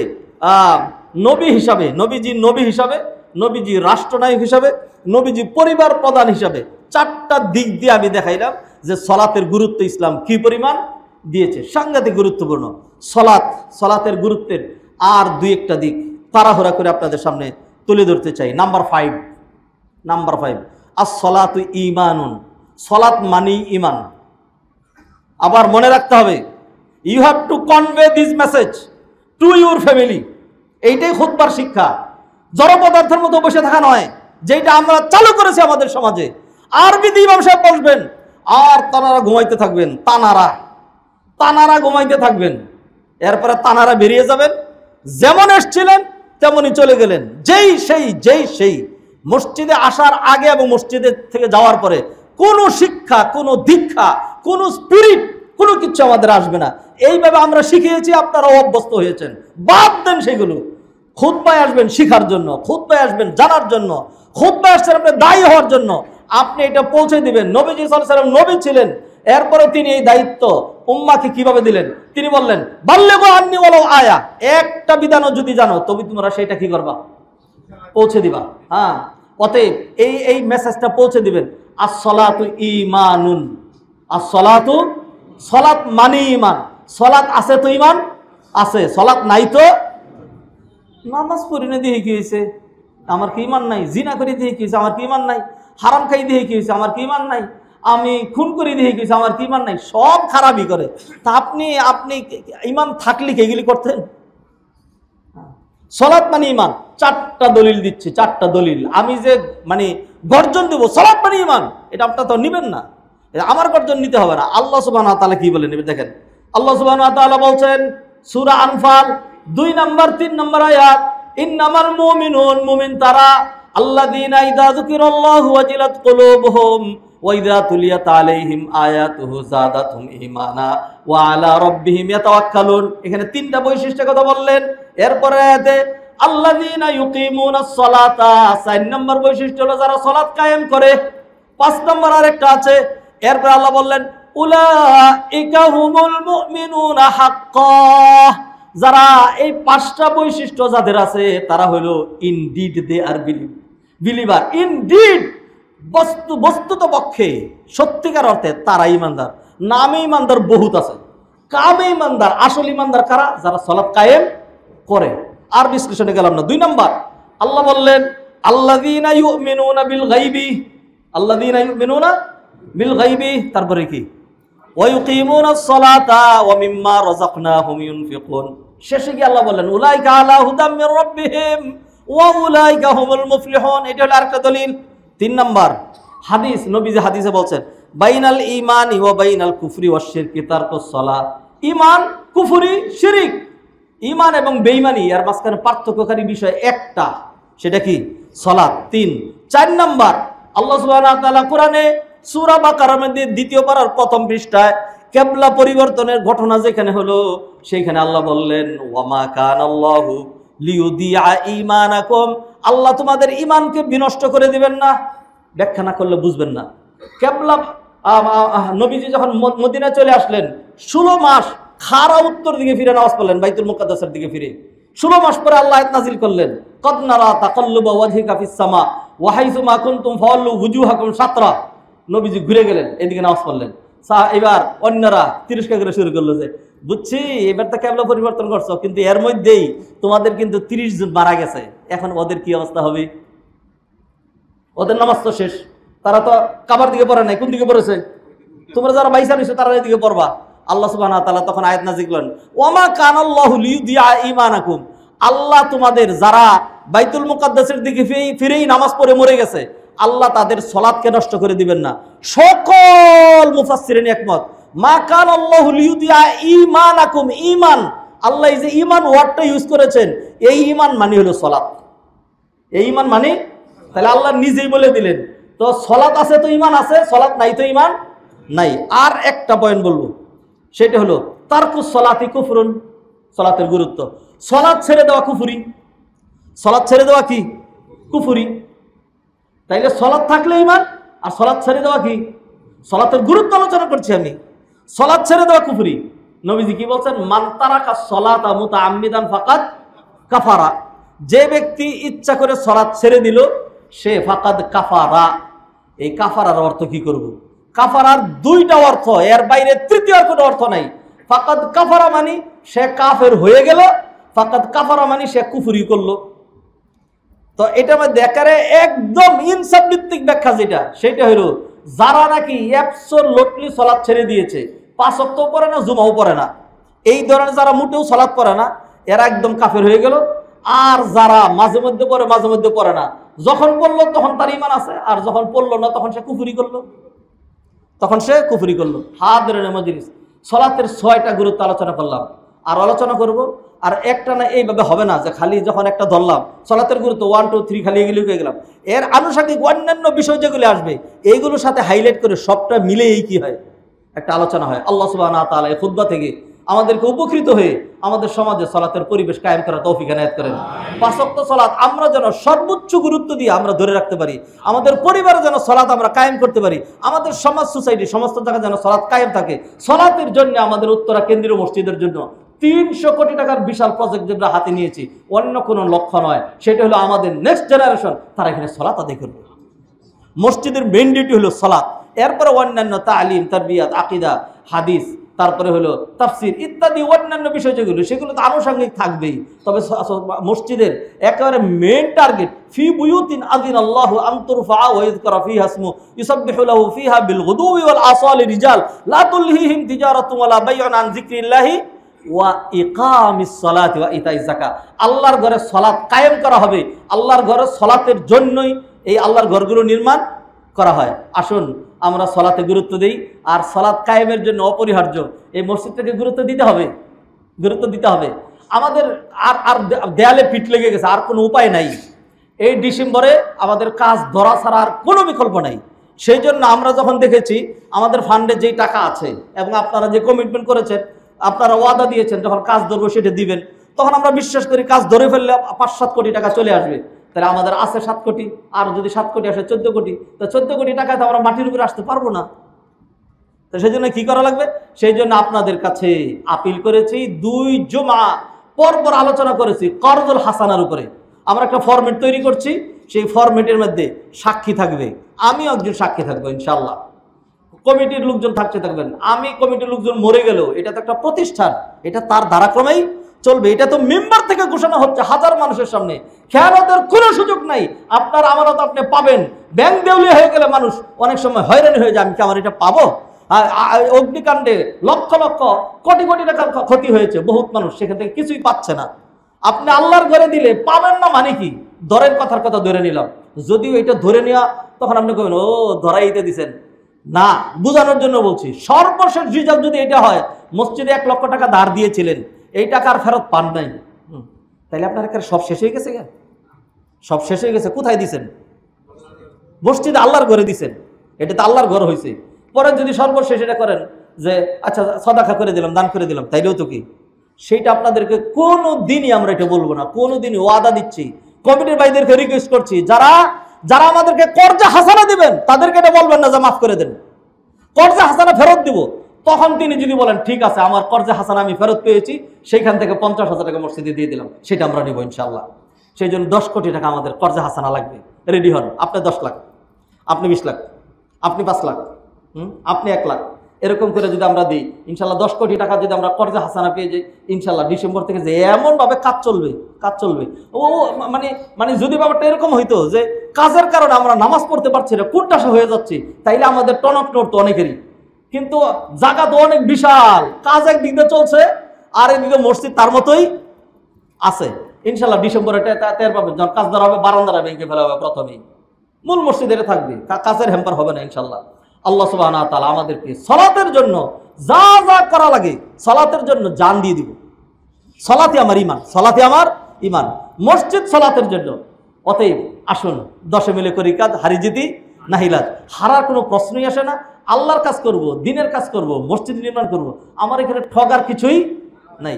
নবী হিসাবে, নবীজি নবী হিসাবে, নবীজি রাষ্ট্রনায়ক হিসাবে, নবীজি পরিবার প্রধান হিসাবে। 4টা দিক দিয়ে আমি দেখাইলাম যে সলাতের গুরুত্ব ইসলাম কি পরিমাণ দিয়েছে, সাংঘাতিক গুরুত্বপূর্ণ। সলাতের গুরুত্বের আর 2-1টা দিক তাড়াহুড়া করে আপনাদের সামনে তুলে ধরতে চাই। নাম্বার 5, আস-সলাতু ঈমানুন, সলাত মানি ঈমান। আবার মনে রাখতে হবে, you have to convey this message to your family. এইটাই খুতবার শিক্ষা, জড় পদার্থের মতো বসে থাকা নয়, যেটা আমরা চালু করেছি আমাদের সমাজে। আরবিতে ইমাম সাহেব বসবেন আর তানারা ঘুমাইতে থাকবেন, তানারা ঘুমাইতে থাকবেন, এরপরে তানারা বেরিয়ে যাবেন, যেমন এসছিলেন তেমনই চলে গেলেন। যেই সেই মসজিদে আসার আগে এবং মসজিদে থেকে যাওয়ার পরে কোনো শিক্ষা, কোনো দীক্ষা, কোনো স্পিরিট, কোনো কিছু আমাদের আসবে না। এইভাবে আমরা শিখিয়েছি, আপনারাও অভ্যস্ত হয়েছেন। বাদ দেন সেগুলো। খুতবায় আসবেন শিখার জন্য, খুতবায় আসবেন জানার জন্য, খুতবায় আসছেন আপনি দায়ী হওয়ার জন্য। আপনি এটা পৌঁছে দিবেন। নবীজি সাল্লাল্লাহু আলাইহি ওয়াসাল্লাম নবী ছিলেন, এরপরে তিনি এই দায়িত্ব উম্মাহকে কিভাবে দিলেন? তিনি বললেন, বাল্লিগু আন্নী ওয়ালাউ আয়া, একটা বিধানও যদি জানো তবে তোমরা সেটা কি করবা? পৌঁছে দিবা। হ্যাঁ, অতএব এই মেসেজটা পৌঁছে দিবেন, আসসালাতু ঈমানুন, আসসালাতু, সালাত মানে ঈমান। সালাত আছে তো ঈমান আছে, সালাত নাই তো নামাজ পড়ি না দিয়ে কি হয়েছে, আমার কি ঈমান নাই? জিনা করে দিয়ে কি হয়েছে, আমার কি ঈমান নাই? হারাম খাই দিয়ে কি হয়েছে, আমার কি ঈমান নাই? আমি খুন করে দিয়ে কি হয়েছে, আমার কি ঈমান নাই? সব খারাপই করে। তা আপনি ঈমান থাকলে কি এগুলি করতেন? সালাত মানে ঈমান। 4টা দলিল দিচ্ছি, 4টা দলিল। আমি যে মানে গর্জন দেব সালাত মানে ঈমান, এটা আপনারা তো নেবেন না, আমার গর্জন নিতে হবে না। আল্লাহ সুবহানাহু ওয়া তাআলা কি বলেন দেখেন, আল্লাহ সুবহানাহু ওয়া তাআলা বলছেন সূরা আনফাল 2 নম্বর 3 নম্বর আয়াত, ইন্নামাল মুমিনুন, মুমিন তারা, আল্লাযীনা ইযা যুকিরাল্লাহু ওয়াজিলাত কুলুবুহুম ওয়া ইযা তুলিয়াত আলাইহিম আয়াতুহু যাদাতহুম ঈমানা ওয়া আলা রাব্বিহিম ইয়াতাওয়াক্কালুন। এখানে 3টা বৈশিষ্ট্যের কথা বললেন। এরপরে আয়াতে আল্লাযীনা ইউকিমুনাস সালাতা, 4 নম্বর বৈশিষ্ট্য হলো যারা সালাত কায়েম করে। 5 নম্বর আরেকটা আছে। এরপর আল্লাহ বললেন উলাইকা হুমুল মুমিনুনা হাক্কা, যারা এই 5টা বৈশিষ্ট্য যাদের আছে তারা হলো ইনডিড দে আর বিলিভার। ইনডিড বস্তুত পক্ষে সত্যিকার অর্থে তারা ইমানদার। নামে ইমানদার বহুত আছে, কামে ইমানদার। আসল ইমানদার কারা? যারা সালাত কায়েম করে। আর বিশ্লেষণে গেলাম না। 2 নম্বর আল্লাহ বললেন আল্লাযীনা ইউমিনুনা বিল গায়বি, আল্লাযীনা ইউমিনুনা বিল গায়বি, তারপরে কি ওয়া ইউকিমুনাস সালাতা ওয়া মিম্মা রাযাকনাহুম ইউনফিকুন। শেষে কি আল্লাহ বললেন উলাইকা আলা হুদাম মির রাব্বিহিম ওয়া উলাইকা হুমুল মুফলিহুন। এটা হলো আরেকটা দলিল। 3 নম্বর হাদিস, নবীজি হাদিসে বলছেন বাইনাল ঈমানি ওয়া বাইনাল কুফরি ওয়াশ শিরকি তারকুস সালাত। ঈমান, কুফরি, শিরক, ঈমান এবং বেঈমানি এর মাঝখানে পার্থক্যকারী বিষয় একটা, সেটা কি? সালাত। 3 4 নম্বর আল্লাহ সুবহানাহু ওয়া তাআলা কোরআনে সূরা বাকারার মধ্যে 2য় পারার 1ম পৃষ্ঠায় কিবলা পরিবর্তনের ঘটনা যেখানে হলো, সেখানে আল্লাহ বললেন ওয়ামা কানাল্লাহু লিউদিআ ঈমানাকুম, আল্লাহ তোমাদের ঈমানকে বিনষ্ট করে দিবেন না। ব্যাখ্যা না করলে বুঝবেন না। কিবলা, নবীজি যখন মদিনায় চলে আসলেন 16 মাস খাড়া উত্তর দিকে ফিরে নামাজ পড়লেন, বাইতুল মুকাদ্দাসের দিকে ফিরে। 16 মাস পরে আল্লাহ আয়াত নাযিল করলেন কদ নারা তাকাল্লুবা ওয়াজহিকা ফিস সামা ওয়া হাইসু মা কুনতুম ফাওয়াল্লু ওয়ুজুহাকুম শাতরা। নবীজি ঘুরে গেলেন, এদিকে নামাজ পড়লেন। এবার অন্যরা তিরস্কার করে শুরু করলো যে বুঝছি এবার তো কিবলা পরিবর্তন করছো, কিন্তু এর মধ্যেই তোমাদের কিন্তু 30 জন মারা গেছে, এখন ওদের কি অবস্থা হবে? ওদের নামাজ তো শেষ, তারা তো কাবার দিকে পড়ে নাই, কোন দিকে পড়েছে? তোমরা যারা বাইসা নিছো তারা এদিকে পড়বা। আল্লাহ সুবহানাহু ওয়া তাআলা তখন আয়াত নাযিল করলেন ওয়ামা কানাল্লাহু লিউদিআ ঈমানাকুম, আল্লাহ তোমাদের যারা বাইতুল মুকাদ্দাসের দিকে ফিরেই নামাজ পড়ে মরে গেছে, আল্লাহ তাদের সালাতকে নষ্ট করে দিবেন না। সকল মুফাসসিরিন একমত, মা কানাল্লাহু লিউদিআ ঈমানাকুম, ঈমান, আল্লাহ এই যে ঈমান ওয়ার্ডটা ইউজ করেছেন, এই ঈমান মানে হলো সালাত। এই ঈমান মানে, তাহলে আল্লাহ নিজেই বলে দিলেন তো সালাত আছে তো ঈমান আছে, সালাত নাই তো ঈমান নাই। আর একটা পয়েন্ট বলবো, সেটা হলো তারকুস সালাতি কুফরুন, সালাতের গুরুত্ব। সালাত ছেড়ে দেওয়া কুফরি, সালাত ছেড়ে দেওয়া কি? কুফরি। তাইলে সালাত থাকলে ঈমান, আর সালাত ছেড়ে দেওয়া কি? সালাতের গুরুত্ব আলোচনা করছি আমি। সালাত ছেড়ে দেওয়া কুফরি। নবীজি কি বলছেন? মান তারাকা সালাতা মুতাআম্মিদান ফাকাদ কাফারা, যে ব্যক্তি ইচ্ছা করে সালাত ছেড়ে দিল সে ফাকাদ কাফারা। এই কাফারার অর্থ কি করব? কাফারার 2টা অর্থ, এর বাইরে তৃতীয় আর কোনো অর্থ নাই। ফাকাদ কাফারা মানে সে কাফের হয়ে গেল, ফাকাদ কাফারা মানে সে কুফরি করলো। তো এটা মধ্যে একারে একদম ইনসাফ ভিত্তিক ব্যাখ্যা যেটা, সেটা হলো যারা নাকি অ্যাবসলিউটলি সালাত ছেড়ে দিয়েছে, 5 ওয়াক্ত পড়ে না, জুমাও পড়ে না, এই ধরনের যারা মোটেও সালাত পড়ে না, এরা একদম কাফের হয়ে গেল। আর যারা মাঝে মধ্যে পড়ে মাঝে মধ্যে পড়ে না, যখন পড়লো তখন তার ঈমান আছে, আর যখন পড়লো না তখন সে কুফরি করলো, তখন সে কুফরি করলো। হাদিরিনে মজলিস, সালাতের 6টা গুরুত্ব আলোচনা করলাম, আর আলোচনা করব। আর একটা না এইভাবে হবে না যে খালি যখন একটা ধরলাম সালাতের গুরুত্ব 1 2 3 খালি এগুলো হয়ে গেলাম। এর আনুষঙ্গিক অন্যান্য বিষয় যেগুলো আসবে এইগুলোর সাথে হাইলাইট করে সবটা মিলেই কি হয়? একটা আলোচনা হয়। আল্লাহ সুবহানাহু ওয়া তাআলা এই খুতবা থেকে আমাদেরকে উপকৃত হয়ে আমাদের সমাজে সালাতের পরিবেশ কায়েম করার তৌফিক এনায়েত করেন। 5 ওয়াক্ত সালাত আমরা যেন সর্বোচ্চ গুরুত্ব দিয়ে আমরা ধরে রাখতে পারি, আমাদের পরিবারে যেন সালাত আমরা কায়েম করতে পারি, আমাদের সমাজ সোসাইটি সমস্ত জায়গায় যেন সালাত কায়েম থাকে। সালাতের জন্য আমাদের উত্তরা কেন্দ্রীয় মসজিদের জন্য 300 কোটি টাকার বিশাল প্রজেক্ট যেটা হাতে নিয়েছি, অন্য কোনো লক্ষ্য নয়, সেটা হলো আমাদের নেক্সট জেনারেশন তারা এখানে সালাত আদায় করবে। মসজিদের মেইন ডিউটি হলো সালাত, এরপরে অন্যান্য তালিম, তারবিয়াত, আকীদা, হাদিস, তারপরে হলো তাফসির ইত্যাদি অন্যান্য বিষয় যেগুলো, সেগুলো তো আনুষঙ্গিক থাকবেই। তবে মসজিদের একেবারে মেইন টার্গেট ফি বুয়ুতিন আযিনাল্লাহু আন তুরফা ওয়া ইযকারা ফিহা ইসমু ইউসাব্বিহু লাহু ফিহা বিল গুদুওয়ি ওয়াল আসালি রিজাল লা তুলহিহিম তিজারাতুন ওয়ালা বাইউন আন যিকরিল্লাহি ওয়া ইকামিস সালাতি ওয়া ইতাইজ যাকাত। আল্লাহর ঘরে সালাত কায়েম করা হবে, আল্লাহর ঘরে সালাতের জন্যই এই আল্লাহর ঘরগুলো নির্মাণ করা হয়। আসুন আমরা সালাতে গুরুত্ব দেই, আর সালাত কায়েমের জন্য অপরিহার্য এই মসজিদটাকে গুরুত্ব দিতে হবে, গুরুত্ব দিতে হবে। আমাদের আর দেয়ালে পিঠ লেগে গেছে, আর কোনো উপায় নাই। এই ডিসেম্বরে আমাদের কাজ ধরা ছাড়া আর কোনো বিকল্প নাই। সেই জন্য আমরা যখন দেখেছি আমাদের ফান্ডে যেই টাকা আছে এবং আপনারা যে কমিটমেন্ট করেছেন, আপনারা ওয়াদা দিয়েছেন যখন কাজ ধরবো সেটা দিবেন, তখন আমরা বিশ্বাস করি কাজ ধরে ফেললে 5-7 কোটি টাকা চলে আসবে। তাহলে আমাদের আছে 7 কোটি, আর যদি 7 কোটি আসে 14 কোটি, তো 14 কোটি টাকায় তো আমরা মাটির উপরে আসতে পারবো না। তো সেই জন্য কি করা লাগবে? সেই জন্য আপনাদের কাছে আপিল করেছি, 2 জুমা পরপর আলোচনা করেছি কর্জুল হাসানার উপরে। আমরা একটা ফরম্যাট তৈরি করছি, সেই ফরম্যাটের মধ্যে সাক্ষী থাকবে, আমিও একজন সাক্ষী থাকবো ইনশাল্লাহ, কমিটির লোকজন থাকবেন। আমি কমিটির লোকজন মরে গেল, এটা তো একটা প্রতিষ্ঠান, এটা তার ধারাক্রমেই চলবে। এটা তো মেম্বার থেকে ঘোষণা হচ্ছে হাজার মানুষের সামনে, খেয়ানতের কোনো সুযোগ নাই। আপনার আমানত আপনি পাবেন, ব্যাংক দেউলিয়া হয়ে গেলে মানুষ অনেক সময় হয়রানি হয়ে যায়, আমি কি আমার এটা পাবো? অগ্নিকাণ্ডে লক্ষ লক্ষ কোটি কোটি টাকার ক্ষতি হয়েছে, বহুত মানুষ সেখান থেকে কিছুই পাচ্ছে না। আপনি আল্লাহর ঘরে দিলে পাবেন না মানে কি? ধরেন কথার কথা ধরে নিলাম, যদিও এটা ধরে নেওয়া তখন আপনি কবেন ও ধরাইতে দিছেন না, বোঝানোর জন্য বলছি। সর্বশেষ রিজাল্ট যদি এটা হয়, মসজিদে 1 লক্ষ টাকা ধার দিয়েছিলেন, এই টাকা আর ফেরত পান নাই, তাইলে আপনার এখানে সব শেষ হয়ে গেছে। সব শেষ হয়ে গেছে। কোথায় দিছেন? মসজিদে আল্লাহর ঘরে দিছেন, এটা তো আল্লাহর ঘর হয়েছে। পরে যদি সর্বশেষ এটা করেন যে আচ্ছা সাদাকা করে দিলাম, দান করে দিলাম, তাইলেও তো কি? সেইটা আপনাদেরকে কোনো দিনই আমরা এটা বলবো না, কোনো দিনই ওয়াদা দিচ্ছি। কমিটির ভাইদেরকে রিকোয়েস্ট করছি, যারা যারা আমাদেরকে কর্জা হাসানা দিবেন তাদেরকে এটা বলবেন না যে মাফ করে দেন, কর্জা হাসানা ফেরত দিব। তখন তিনি যদি বলেন ঠিক আছে আমার কর্জা হাসানা আমি ফেরত পেয়েছি, সেইখান থেকে 50,000 টাকা মসজিদে দিয়ে দিলাম, সেটা আমরা নিব ইনশাল্লাহ। সেই জন্য 10 কোটি টাকা আমাদের কর্জা হাসানা লাগবে। রেডি হন। আপনি 10 লাখ, আপনি 20 লাখ, আপনি 5 লাখ, আপনি 1 লাখ, এরকম করে যদি আমরা দিই ইনশাল্লাহ 10 কোটি টাকা যদি আমরা কর্জা হাসানা পেয়ে যাই, ইনশাল্লাহ ডিসেম্বর থেকে যে এমনভাবে কাজ চলবে। ও মানে যদি ব্যাপারটা এরকম হইতো যে কাজের কারণে আমরা নামাজ পড়তে পারছি না, কুট্টাসা হয়ে যাচ্ছি, তাইলে আমাদের টনক নড়তো অনেকেরই। কিন্তু জায়গা তো অনেক বিশাল, কাজ একদিক দিয়ে চলছে আর একদিকে মসজিদ তার মতোই আছে। ইনশাল্লাহ ডিসেম্বরে টের পাবেন, যখন কাজ ধরা হবে বারান্দারা ভেঙে ফেলা হবে, প্রথমেই মূল মসজিদের থাকবে, কাজের হ্যাম্পার হবে না ইনশাল্লাহ। আল্লাহ সুবহানাহু ওয়া তাআলা আমাদেরকে সালাতের জন্য যা যা করা লাগে সালাতের জন্য জান দিয়ে দিব। সালাতে আমার ঈমান, সালাতে আমার ঈমান, মসজিদ সালাতের জন্য। অতএব আসুন 10 মিলে করি কাজ, হারি জিতি নাহিলাত। হারার কোনো প্রশ্নই আসে না। আল্লাহর কাজ করব, দিনের কাজ করব, মসজিদ নির্মাণ করব, আমার এখানে ঠগার কিছুই নাই।